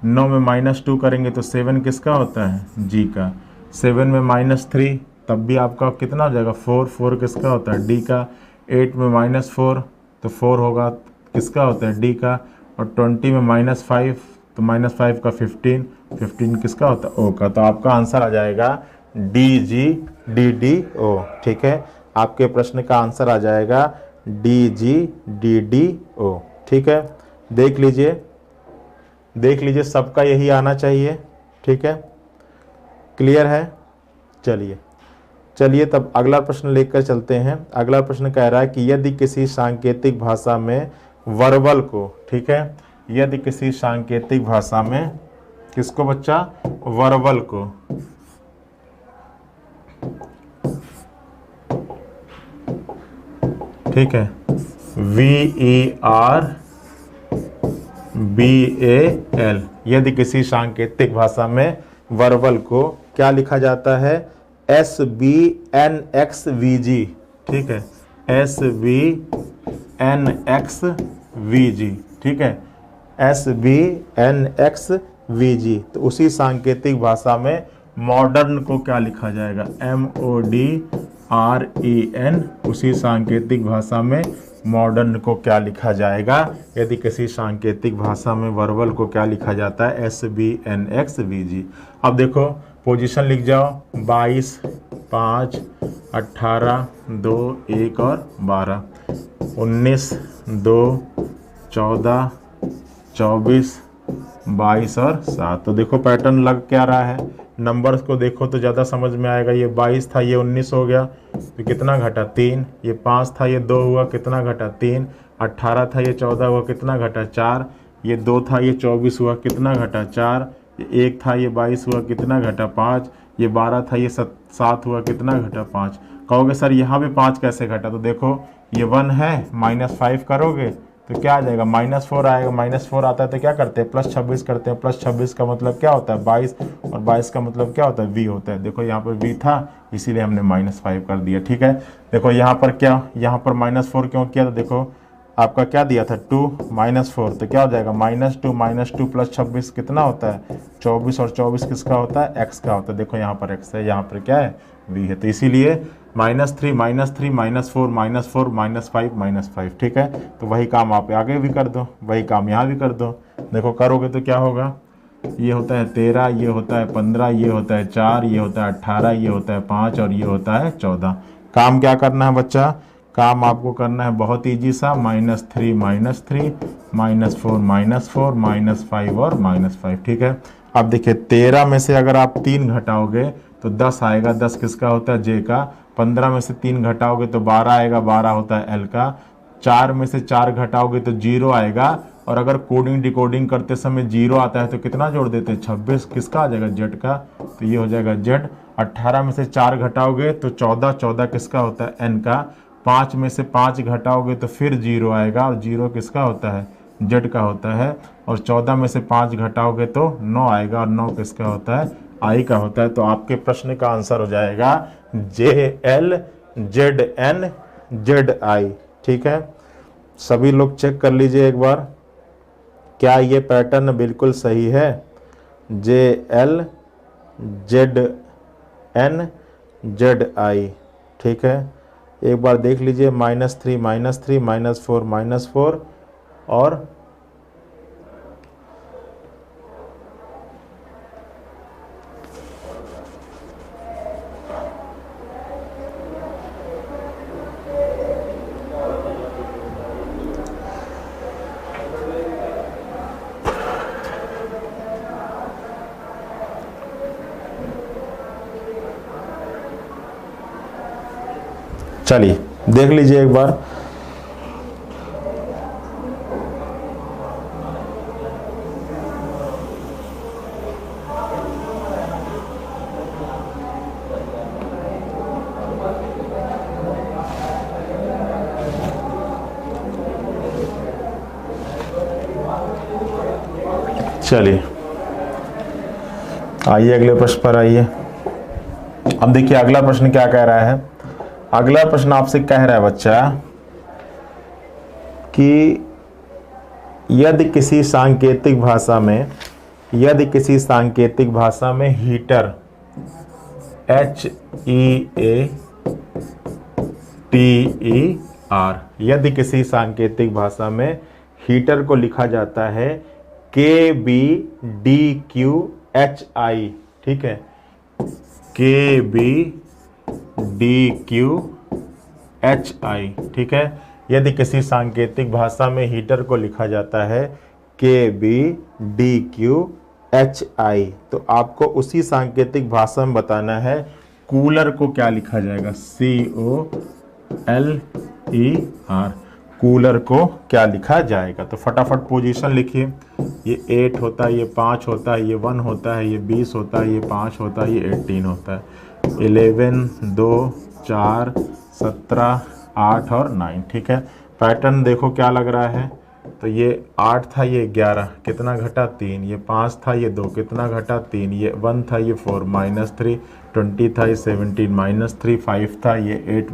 9 में -2 करेंगे तो 7 किसका होता है G का। 7 में -3 तब भी आपका कितना हो जाएगा 4, 4 किसका होता है D का। 8 में -4 तो 4 होगा, किसका होता है, डी का। और 20 में -5, तो -5 का 15, 15 किसका होता है, ओ का। तो आपका आंसर आ जाएगा DGDDO। ठीक है, आपके प्रश्न का आंसर आ जाएगा DGDDO। ठीक है, देख लीजिए सबका यही आना चाहिए। ठीक है, क्लियर है। चलिए तब अगला प्रश्न लेकर चलते हैं। अगला प्रश्न कह रहा है कि यदि किसी सांकेतिक भाषा में वर्बल को, ठीक है, यदि किसी सांकेतिक भाषा में किसको बच्चा, वर्बल को, ठीक है, VERBAL, यदि किसी सांकेतिक भाषा में वर्बल को क्या लिखा जाता है, SBNXVG। ठीक है, SBNXVG। ठीक है, SBNXVG। तो उसी सांकेतिक भाषा में मॉडर्न को क्या लिखा जाएगा, MODREN। उसी सांकेतिक भाषा में मॉडर्न को क्या लिखा जाएगा, यदि किसी सांकेतिक भाषा में वर्बल को क्या लिखा जाता है, SBNXVG। अब देखो पोजीशन लिख जाओ, 22, 5, 18, 2, 1 और 12, 19, 2, 14, 24, 22 और 7। तो देखो पैटर्न लग क्या रहा है, नंबर्स को देखो तो ज़्यादा समझ में आएगा। ये 22 था, ये 19 हो गया, तो कितना घटा, 3। ये 5 था, ये 2 हुआ, कितना घटा, 3। 18 था, ये 14 हुआ, कितना घटा, 4। ये 2 था, ये 24 हुआ, कितना घटा, 4। ये 1 था, ये 22 हुआ, कितना घटा, 5। ये 12 था, ये 7 हुआ, कितना घटा, 5। कहोगे सर यहाँ भी 5 कैसे घटा, तो देखो ये 1 है, -5 करोगे तो क्या आ जाएगा, -4 आएगा। -4 आता है तो क्या करते हैं, +26 करते हैं। +26 का मतलब क्या होता है, 22, और 22 का मतलब क्या होता है, V होता है। देखो यहाँ पर V था, इसीलिए हमने -5 कर दिया। ठीक है, देखो यहाँ पर क्या, यहाँ पर -4 क्यों किया, तो देखो आपका क्या दिया था, 2 -4, तो क्या हो जाएगा, -2 +26 कितना होता है, 24, और 24 किसका होता है, x का होता है। देखो यहाँ पर x है, यहाँ पर क्या है, v है। तो इसीलिए -3 -3 -4 -4 -5 -5। ठीक है, तो वही काम आप आगे भी कर दो, वही काम यहाँ भी कर दो। देखो करोगे तो क्या होगा, ये होता है 13, ये होता है 15, ये होता है 4, ये होता है 18, ये होता है 5 और ये होता है 14। काम क्या करना है बच्चा, काम आपको करना है बहुत ईजी सा, -3 -3 -4 -4 -5 और -5। ठीक है, अब देखिए 13 में से अगर आप 3 घटाओगे तो 10 आएगा, 10 किसका होता है, J का। 15 में से 3 घटाओगे तो 12 आएगा, 12 होता है L का। 4 में से 4 घटाओगे तो 0 आएगा, और अगर कोडिंग डिकोडिंग करते समय 0 आता है तो कितना जोड़ देते हैं, 26, किसका आ जाएगा, Z का। तो ये हो जाएगा Z। 18 में से 4 घटाओगे तो 14, 14 किसका होता है, N का। 5 में से 5 घटाओगे तो फिर 0 आएगा, और 0 किसका होता है, Z का होता है। और 14 में से 5 घटाओगे तो 9 आएगा, और 9 किसका होता है, I का होता है। तो आपके प्रश्न का आंसर हो जाएगा JLZNZI। ठीक है, सभी लोग चेक कर लीजिए एक बार, क्या ये पैटर्न बिल्कुल सही है, JLZNZI। ठीक है, एक बार देख लीजिए, -3 -3 -4 -4 और चलिए देख लीजिए एक बार। चलिए आइए अगले प्रश्न पर आइए। अब देखिए अगला प्रश्न क्या कह रहा है। अगला प्रश्न आपसे कह रहा है बच्चा कि यदि किसी सांकेतिक भाषा में हीटर HEATER आर। यदि किसी सांकेतिक भाषा में हीटर को लिखा जाता है KBDQHI, ठीक है, KBDQHI, ठीक है। यदि किसी सांकेतिक भाषा में हीटर को लिखा जाता है KBDQHI, तो आपको उसी सांकेतिक भाषा में बताना है कूलर को क्या लिखा जाएगा, COLER, कूलर को क्या लिखा जाएगा। तो फटाफट पोजीशन लिखिए, ये 8 होता है, ये 5 होता है, ये 1 होता है, ये 20 होता है, ये 5 होता है, ये 18 होता है, 11, 2, 4, 17, 8 और 9, ठीक है। पैटर्न देखो क्या लग रहा है, तो ये 8 था, ये 11, कितना घटा 3, ये 5 था, ये 2, कितना घटा 3, ये 1 था, ये 4 -3, 20 था, ये 17 -3, 5 था, ये 8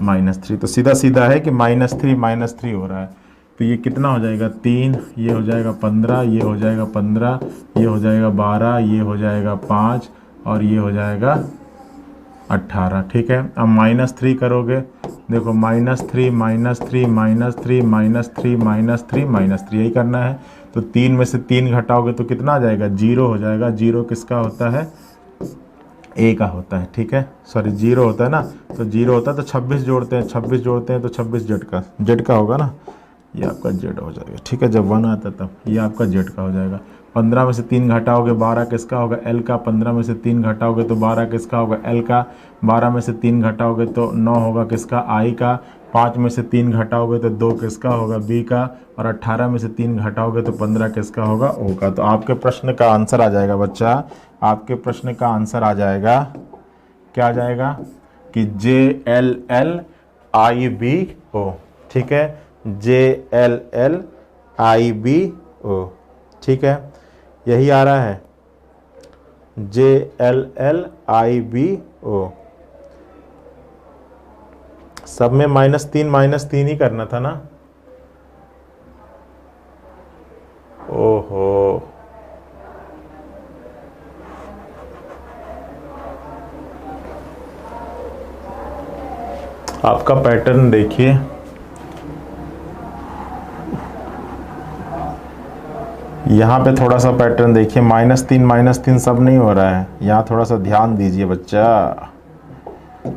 -3, तो सीधा सीधा है कि -3 हो रहा है। तो ये कितना हो जाएगा 3, ये हो जाएगा 15, ये हो जाएगा 15, ये हो जाएगा 12, ये हो जाएगा 5 और ये हो जाएगा 18, ठीक है। अब -3 करोगे, देखो -3 -3 -3 -3 -3 यही करना है। तो 3 में से 3 घटाओगे तो कितना आ जाएगा, 0 हो जाएगा। 0 किसका होता है, ए का होता है, ठीक है, सॉरी 0 होता है ना, तो 0 होता है तो 26 जोड़ते हैं, 26 जोड़ते हैं तो 26 जेड का होगा ना, ये आपका जेड हो जाएगा, ठीक है। जब 1 आता तब ये आपका जेड का हो जाएगा। 15 में से 3 घटाओगे 12 किसका होगा, एल का। 15 में से 3 घटाओगे तो 12 किसका होगा, एल का। 12 में से 3 घटाओगे तो 9 होगा किसका, आई का। 5 में से 3 घटाओगे तो 2 किसका होगा, बी का। और 18 में से 3 घटाओगे तो 15 किसका होगा, ओ का। तो आपके प्रश्न का आंसर आ जाएगा बच्चा, आपके प्रश्न का आंसर आ जाएगा, क्या आ जाएगा कि JLLIBO, ठीक है, JLLIBO, ठीक है, यही आ रहा है JLLIBO। सब में -3 ही करना था ना, ओहो। आपका पैटर्न देखिए, यहाँ पे थोड़ा सा पैटर्न देखिए, -3 सब नहीं हो रहा है, यहाँ थोड़ा सा ध्यान दीजिए बच्चा।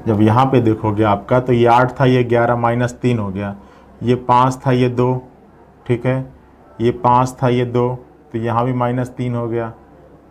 जब यहाँ पे देखोगे आपका, तो ये 8 था, ये 11 -3 हो गया, ये 5 था, ये 2, ठीक है, ये 5 था, ये 2, तो यहाँ भी -3 हो गया,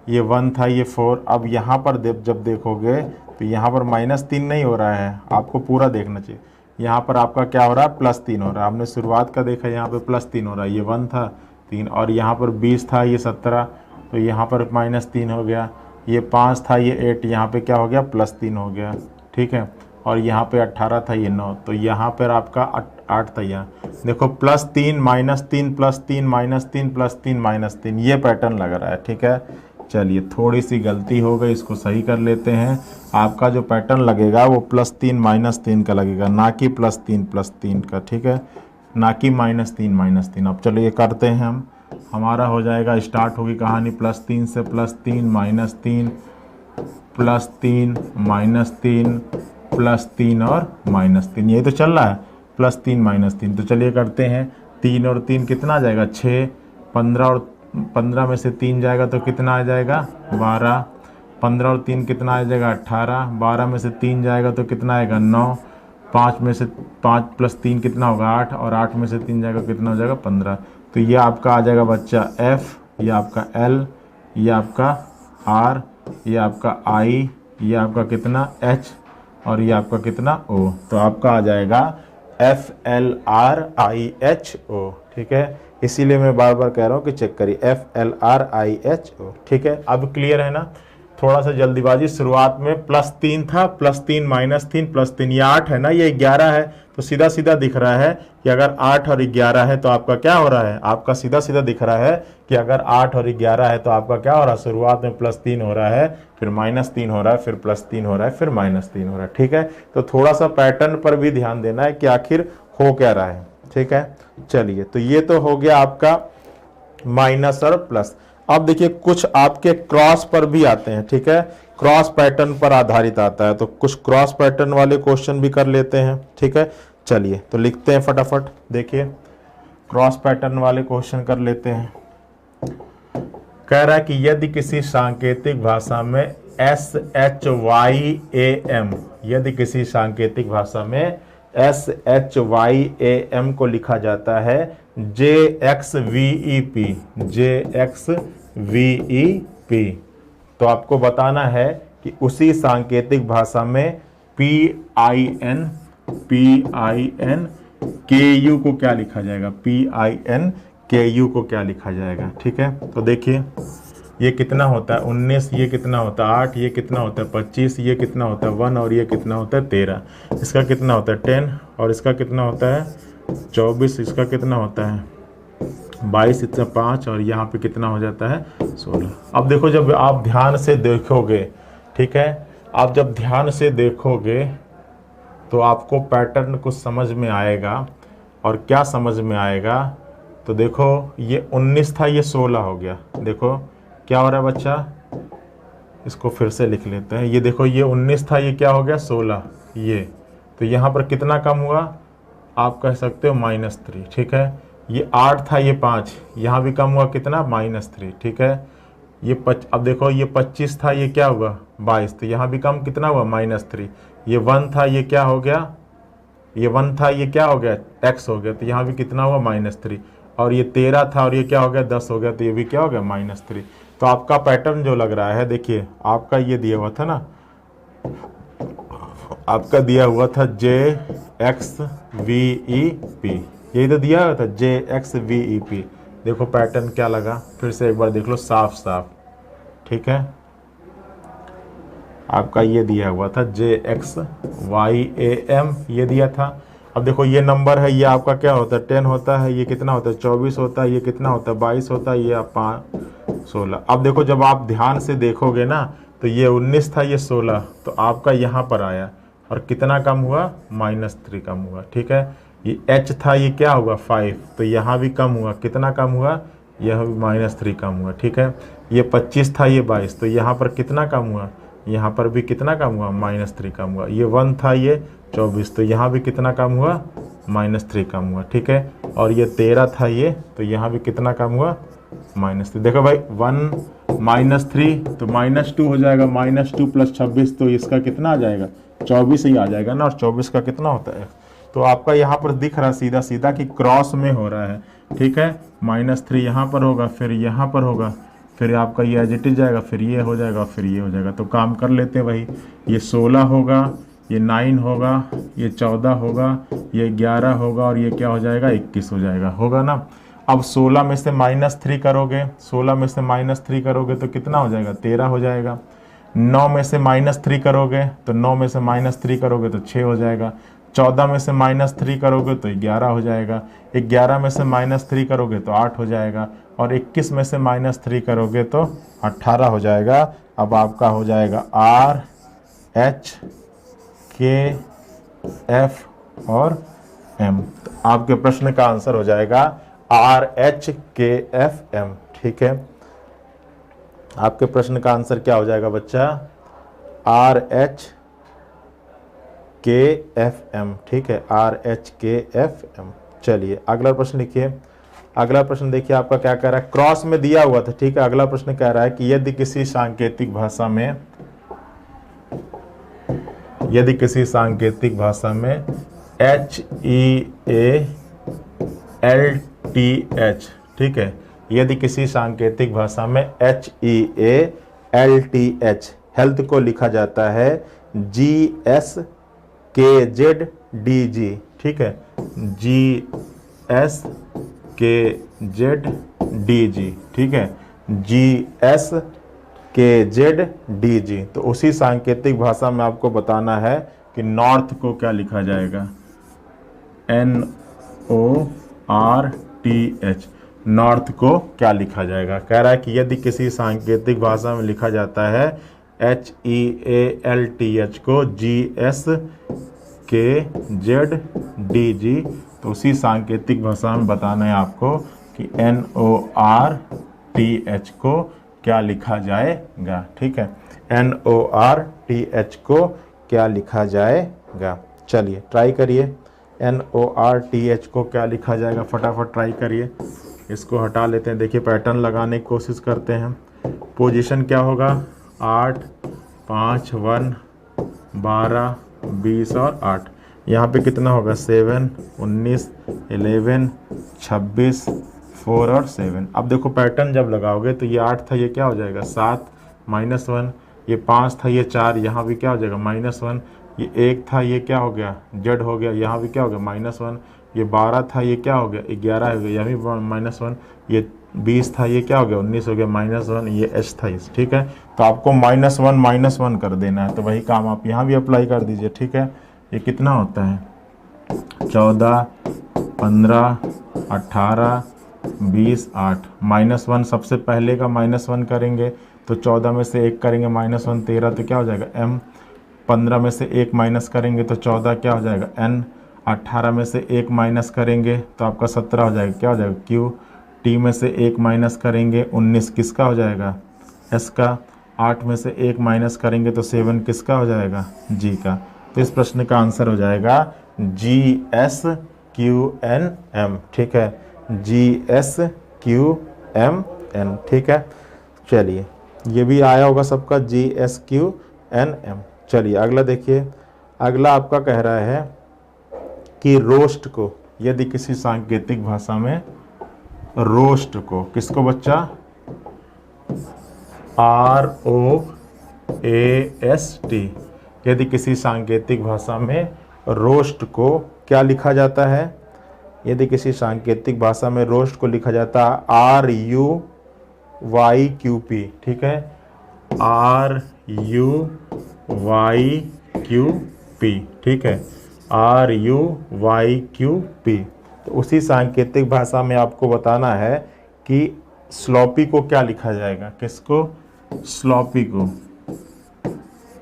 ये 1 था, ये 4। अब यहाँ पर जब देखोगे तो यहाँ पर -3 नहीं हो रहा है, आपको पूरा देखना चाहिए। यहाँ पर आपका क्या हो रहा है, +3 हो रहा है। हमने शुरुआत का देखा, यहाँ पे +3 हो रहा है, ये 1 था 3, और यहाँ पर 20 था, ये 17, तो यहाँ पर -3 हो गया। ये 5 था, ये 8, यहाँ पे क्या हो गया, +3 हो गया, ठीक है। और यहाँ पे 18 था, ये 9, तो यहाँ पर आपका 8 था। यहाँ देखो +3 -3 +3 -3 +3 -3, ये पैटर्न लग रहा है, ठीक है। चलिए थोड़ी सी गलती हो गई, इसको सही कर लेते हैं। आपका जो पैटर्न लगेगा वो +3 -3 का लगेगा, ना कि +3 का, ठीक है, ना कि -3 अब चलो ये करते हैं हम, हमारा हो जाएगा, स्टार्ट होगी कहानी +3 से, +3 -3 +3 -3 +3 और -3, यही तो चल रहा है, +3 -3। तो चलिए करते हैं, 3 और 3 कितना आ जाएगा, 6, 15 और 15 में से 3 जाएगा तो कितना आ जाएगा, 12, 15 और 3 कितना आ जाएगा, 18, 12 में से 3 जाएगा तो कितना आएगा, 9, 5 में से 5 + 3 कितना होगा, 8, और 8 में से 3 जाएगा कितना हो जाएगा, 15। तो ये आपका आ जाएगा बच्चा F, ये आपका L, ये आपका R, ये आपका I, ये आपका कितना H, और ये आपका कितना O। तो आपका आ जाएगा FLRIHO, ठीक है। इसीलिए मैं बार बार कह रहा हूँ कि चेक करिए, FLRIHO, ठीक है। अब क्लियर है ना, थोड़ा सा जल्दीबाजी, शुरुआत में +3 था, +3 -3 +3, ये 8 है ना, ये 11 है, तो सीधा सीधा दिख रहा है कि अगर 8 और 11 है तो आपका क्या हो रहा है, आपका सीधा सीधा दिख रहा है कि अगर 8 और 11 है तो आपका क्या हो रहा है, शुरुआत में +3 हो रहा है, फिर -3 हो रहा है, फिर +3 हो रहा है, फिर -3 हो रहा है, ठीक है। तो थोड़ा सा पैटर्न पर भी ध्यान देना है कि आखिर हो क्या रहा है, ठीक है। चलिए, तो ये तो हो गया आपका माइनस और प्लस। अब देखिए कुछ आपके क्रॉस पर भी आते हैं, ठीक है, क्रॉस पैटर्न पर आधारित आता है, तो कुछ क्रॉस पैटर्न वाले क्वेश्चन भी कर लेते हैं, ठीक है। चलिए तो लिखते हैं फटाफट। देखिए क्रॉस पैटर्न वाले क्वेश्चन कर लेते हैं। कह रहा है कि यदि किसी सांकेतिक भाषा में SHYAM, यदि किसी सांकेतिक भाषा में SHYAM को लिखा जाता है JXVEP, JXVEP, तो आपको बताना है कि उसी सांकेतिक भाषा में PIN KU को क्या लिखा जाएगा, PIN KU को क्या लिखा जाएगा। ठीक है, तो देखिए ये कितना होता है 19, ये कितना होता है 8, ये कितना होता है 25, ये कितना होता है 1 और ये कितना होता है 13, इसका कितना होता है 10 और इसका कितना होता है 24, इसका कितना होता है 22, इसका 5 और यहाँ पे कितना हो जाता है 16। अब देखो जब आप ध्यान से देखोगे, ठीक है, आप जब ध्यान से देखोगे तो आपको पैटर्न कुछ समझ में आएगा। और क्या समझ में आएगा, तो देखो ये 19 था, ये 16 हो गया। देखो क्या हो रहा है बच्चा, इसको फिर से लिख लेते हैं। ये देखो ये 19 था, ये क्या हो गया 16, ये तो यहाँ पर कितना कम हुआ, आप कह सकते हो -3। ठीक है, ये 8 था, ये 5, यहाँ भी कम हुआ कितना -3। ठीक है, ये अब देखो ये 25 था, ये क्या हुआ 22, तो यहाँ भी कम कितना हुआ -3। ये 1 था, ये क्या हो गया, ये 1 था, ये क्या हो गया x हो गया, तो यहाँ भी कितना हुआ -3। और ये 13 था और ये क्या हो गया 10 हो गया, तो ये भी क्या हो गया -3। तो आपका पैटर्न जो लग रहा है, देखिए आपका ये दिया हुआ था ना, आपका दिया हुआ था JXVEP, यही तो दिया हुआ था JXVEP। देखो पैटर्न क्या लगा, फिर से एक बार देख लो साफ साफ। ठीक है, आपका ये दिया हुआ था JXYAM, ये दिया था। अब देखो ये नंबर है, ये आपका क्या होता है 10 होता है, ये कितना होता है 24 होता है, ये कितना होता है 22 होता है, ये 16। अब देखो जब आप ध्यान से देखोगे ना, तो ये 19 था, ये 16, तो आपका यहाँ पर आया और कितना कम हुआ -3 कम हुआ। ठीक है, ये H था, ये क्या हुआ 5, तो यहाँ भी कम हुआ, कितना कम हुआ, यह भी -3 कम हुआ। ठीक है, ये 25 था, ये 22, तो यहाँ पर कितना कम हुआ, यहाँ पर भी कितना कम हुआ -3 कम हुआ। ये 1 था, ये 24, तो यहाँ भी कितना कम हुआ -3 कम हुआ। ठीक है, और ये 13 था, ये तो यहाँ भी कितना कम हुआ -3। देखो भाई 1 -3 तो -2 हो जाएगा, -2 + 26 तो इसका कितना आ जाएगा 24 ही आ जाएगा ना, और 24 का कितना होता है। तो आपका यहाँ पर दिख रहा है सीधा सीधा कि क्रॉस में हो रहा है। ठीक है, -3 यहाँ पर होगा, फिर यहाँ पर होगा, फिर आपका ये एज इट इज जाएगा, फिर ये हो जाएगा, फिर ये हो जाएगा। तो काम कर लेते हैं भाई, ये 16 होगा, ये 9 होगा, ये 14 होगा, ये 11 होगा और ये क्या हो जाएगा 21 हो जाएगा, होगा ना। अब 16 में से -3 करोगे, 16 में से -3 करोगे तो कितना हो जाएगा 13 हो जाएगा। 9 में से -3 करोगे तो 9 में से -3 करोगे तो 6 हो जाएगा। 14 में से -3 करोगे तो 11 हो जाएगा। 11 में से -3 करोगे तो 8 हो जाएगा, और 21 में से -3 करोगे तो 18 हो जाएगा। अब आपका हो जाएगा R H K F और M। तो आपके प्रश्न का आंसर हो जाएगा R H K F M। ठीक है, आपके प्रश्न का आंसर क्या हो जाएगा बच्चा, R H K F M। ठीक है, R H K F M। चलिए अगला प्रश्न लिखिए। अगला प्रश्न देखिए आपका क्या कह रहा है, क्रॉस में दिया हुआ था। ठीक है, अगला प्रश्न कह रहा है कि यदि किसी सांकेतिक भाषा में HEALTH, ठीक है, यदि किसी सांकेतिक भाषा में HEALTH हेल्थ को लिखा जाता है GSKZDG। ठीक है, GSKZDG। ठीक है, GSKZDG। तो उसी सांकेतिक भाषा में आपको बताना है कि नॉर्थ को क्या लिखा जाएगा, NORTH, नॉर्थ को क्या लिखा जाएगा। कह रहा है कि यदि किसी सांकेतिक भाषा में लिखा जाता है HEALTH को GSKZDG, तो उसी सांकेतिक भाषा में बताना है आपको कि NORTH को क्या लिखा जाएगा। ठीक है, NORTH को क्या लिखा जाएगा। चलिए ट्राई करिए, NORTH को क्या लिखा जाएगा, फटाफट ट्राई करिए। इसको हटा लेते हैं। देखिए पैटर्न लगाने की कोशिश करते हैं। पोजीशन क्या होगा, 8, 5, 1, 12, 20 और 8। यहाँ पे कितना होगा, 7, 19, 11, 26, 4 और 7। अब देखो पैटर्न जब लगाओगे तो ये 8 था, ये क्या हो जाएगा 7 -1, ये 5 था, ये 4, यहाँ भी क्या हो जाएगा -1, ये 1 था, ये क्या हो गया जेड हो गया, यहाँ भी क्या हो गया -1, ये 12 था, ये क्या हो गया 11 हो गया, यहाँ भी -1, ये 20 था, ये क्या हो गया 19 हो गया -1, ये एच था इस, ठीक है। तो आपको -1 कर देना है। तो वही काम आप यहाँ भी अप्लाई कर दीजिए, ठीक है। ये कितना होता है 14, 15, 18, 20, 8, -1 सबसे पहले का -1 करेंगे तो 14 में से 1 करेंगे -1 13, तो क्या हो जाएगा m। 15 में से 1 माइनस करेंगे तो 14 क्या हो जाएगा n। 18 में से 1 माइनस करेंगे तो आपका 17 हो जाएगा, क्या हो जाएगा q। t में से 1 माइनस करेंगे 19 किसका हो जाएगा s का। 8 में से 1 माइनस करेंगे तो 7 किसका हो जाएगा g का। तो इस प्रश्न का आंसर हो जाएगा GSQNM, ठीक है, GSQMN, ठीक है। चलिए ये भी आया होगा सबका GSQNM। चलिए अगला देखिए। अगला आपका कह रहा है कि रोस्ट को, यदि किसी सांकेतिक भाषा में रोस्ट को, किसको बच्चा, ROAST, यदि किसी सांकेतिक भाषा में रोस्ट को क्या लिखा जाता है, यदि किसी सांकेतिक भाषा में रोस्ट को लिखा जाता है RUYQP, ठीक है, RUYQP, ठीक है, RUYQP। तो उसी सांकेतिक भाषा में आपको बताना है कि स्लॉपी को क्या लिखा जाएगा, किसको, स्लॉपी को,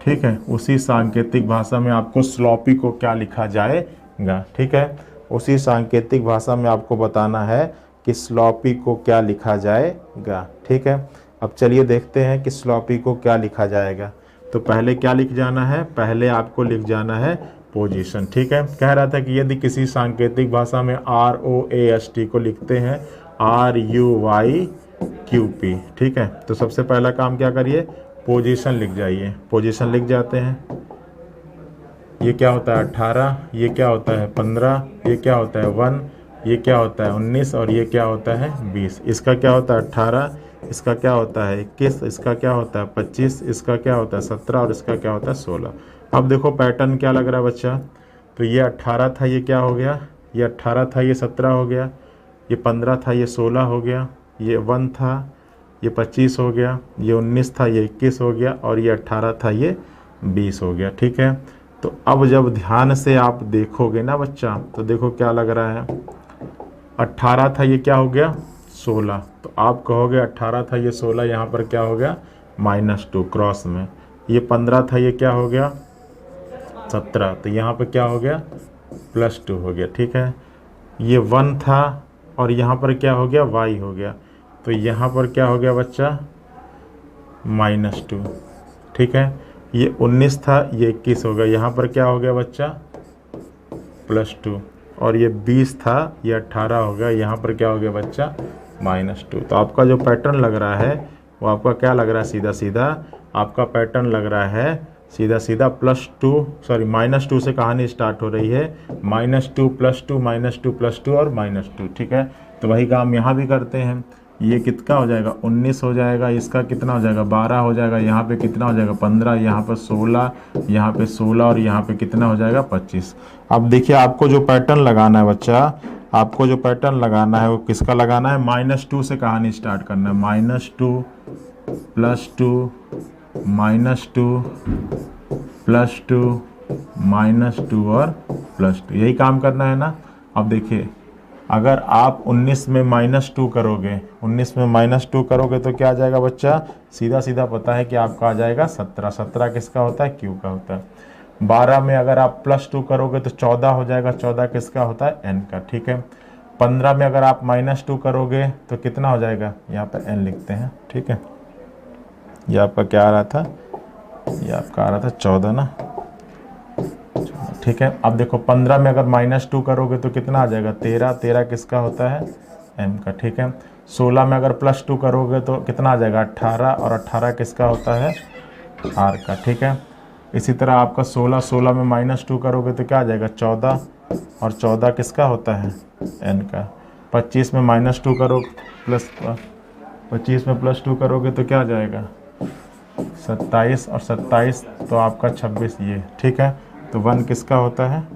ठीक है। उसी सांकेतिक भाषा में आपको स्लॉपी को क्या लिखा जाएगा, ठीक है। उसी सांकेतिक भाषा में आपको बताना है कि स्लॉपी को क्या लिखा जाएगा, ठीक है। अब चलिए देखते हैं कि स्लॉपी को क्या लिखा जाएगा। तो पहले क्या लिख जाना है, पहले आपको लिख जाना है पोजीशन, ठीक है। कह रहा था कि यदि किसी सांकेतिक भाषा में ROAST को लिखते हैं RUYQP, ठीक है। तो सबसे पहला काम क्या करिए, पोजीशन लिख जाइए। पोजीशन लिख जाते हैं। ये क्या होता है 18, ये क्या होता है 15, ये क्या होता है 1, ये क्या होता है 19 और ये क्या होता है 20। इसका क्या होता है 18, इसका क्या होता है 21, इसका क्या होता है 25, इसका क्या होता है 17 और इसका क्या होता है 16। अब देखो पैटर्न क्या लग रहा है बच्चा। तो ये 18 था, ये क्या हो गया, ये 18 था, ये 17 हो गया, ये 15 था, ये 16 हो गया, ये 1 था, ये 25 हो गया, ये 19 था, ये 21 हो गया और ये 18 था, ये 20 हो गया, ठीक है। तो अब जब ध्यान से आप देखोगे ना बच्चा, तो देखो क्या लग रहा है, 18 था, ये क्या हो गया 16। तो आप कहोगे 18 था, ये 16, यहाँ पर क्या हो गया -2 क्रॉस में। ये 15 था, ये क्या हो गया 17, तो यहाँ पर क्या हो गया +2 हो गया, ठीक है। ये 1 था और यहाँ पर क्या हो गया y हो गया, तो यहाँ पर क्या हो गया बच्चा -2, ठीक है। ये 19 था, ये 21 हो गया, यहाँ पर क्या हो गया बच्चा +2 और ये 20 था, ये 18 हो गया, यहाँ पर क्या हो गया बच्चा -2। तो आपका जो पैटर्न लग रहा है वो आपका क्या लग रहा है, सीधा सीधा आपका पैटर्न लग रहा है सीधा सीधा -2 से कहानी स्टार्ट हो रही है, -2 +2 -2 +2 और -2, ठीक है। तो वही काम यहाँ भी करते हैं। ये कितना हो जाएगा 19 हो जाएगा, इसका कितना हो जाएगा 12 हो जाएगा, यहाँ पे कितना हो जाएगा 15, यहाँ पर 16, यहाँ पे 16 और यहाँ पे कितना हो जाएगा 25। अब देखिए आपको जो पैटर्न लगाना है बच्चा, आपको जो पैटर्न लगाना है वो किसका लगाना है, -2 से कहानी स्टार्ट करना है, -2 +2 -2 +2 -2 और +2, यही काम करना है ना। अब देखिए अगर आप 19 में -2 करोगे, 19 में -2 करोगे तो क्या आ जाएगा बच्चा, सीधा सीधा पता है कि आपका आ जाएगा 17। 17 किसका होता है, Q का होता है। 12 में अगर आप +2 करोगे तो 14 हो जाएगा, 14 किसका होता है, N का, ठीक है। 15 में अगर आप -2 करोगे तो कितना हो जाएगा, यहाँ पर N लिखते हैं, ठीक है। ये आपका क्या आ रहा था, ये आपका आ रहा था 14 ना, ठीक है। अब देखो 15 में अगर -2 करोगे तो कितना आ जाएगा 13, 13 किसका होता है m का, ठीक है। 16 में अगर +2 करोगे तो कितना आ जाएगा 18, और 18 किसका होता है r का, ठीक है। इसी तरह आपका 16, 16 में -2 करोगे तो क्या आ जाएगा 14, और 14 किसका होता है n का। 25 में -2 करो प्लस 25 में +2 करोगे तो क्या आ जाएगा 27, और 27 तो आपका 26 ये, ठीक है। तो 1 किसका होता है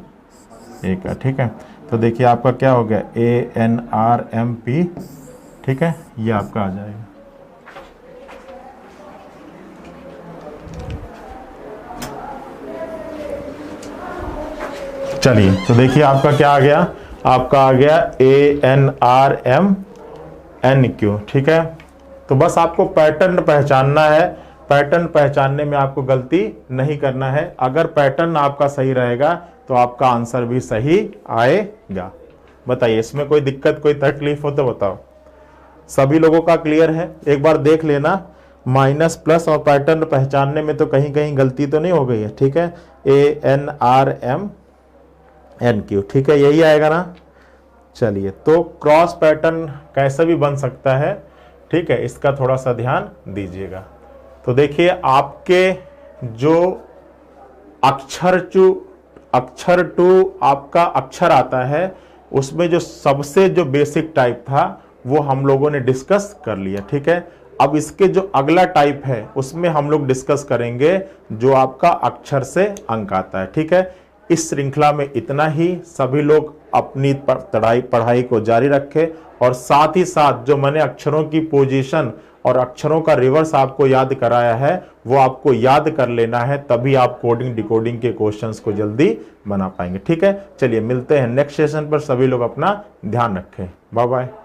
a का, ठीक है। तो देखिए आपका क्या हो गया ANRMP, ठीक है, ये आपका आ जाएगा। चलिए तो देखिए आपका क्या आ गया, आपका आ गया ANRMNQ, ठीक है। तो बस आपको पैटर्न पहचानना है, पैटर्न पहचानने में आपको गलती नहीं करना है। अगर पैटर्न आपका सही रहेगा तो आपका आंसर भी सही आएगा। बताइए इसमें कोई दिक्कत कोई तकलीफ हो तो बताओ। सभी लोगों का क्लियर है? एक बार देख लेना, माइनस प्लस और पैटर्न पहचानने में तो कहीं कहीं गलती तो नहीं हो गई है, ठीक है। ANRMNQ, ठीक है, यही आएगा ना। चलिए तो क्रॉस पैटर्न कैसा भी बन सकता है, ठीक है, इसका थोड़ा सा ध्यान दीजिएगा। तो देखिए आपके जो अक्षर टू आपका अक्षर आता है, उसमें जो सबसे जो बेसिक टाइप था वो हम लोगों ने डिस्कस कर लिया, ठीक है। अब इसके जो अगला टाइप है उसमें हम लोग डिस्कस करेंगे जो आपका अक्षर से अंक आता है, ठीक है। इस श्रृंखला में इतना ही। सभी लोग अपनी पढ़ाई को जारी रखें, और साथ ही साथ जो मैंने अक्षरों की पोजीशन और अक्षरों का रिवर्स आपको याद कराया है वो आपको याद कर लेना है, तभी आप कोडिंग डिकोडिंग के क्वेश्चंस को जल्दी बना पाएंगे, ठीक है। चलिए मिलते हैं नेक्स्ट सेशन पर। सभी लोग अपना ध्यान रखें। Bye bye.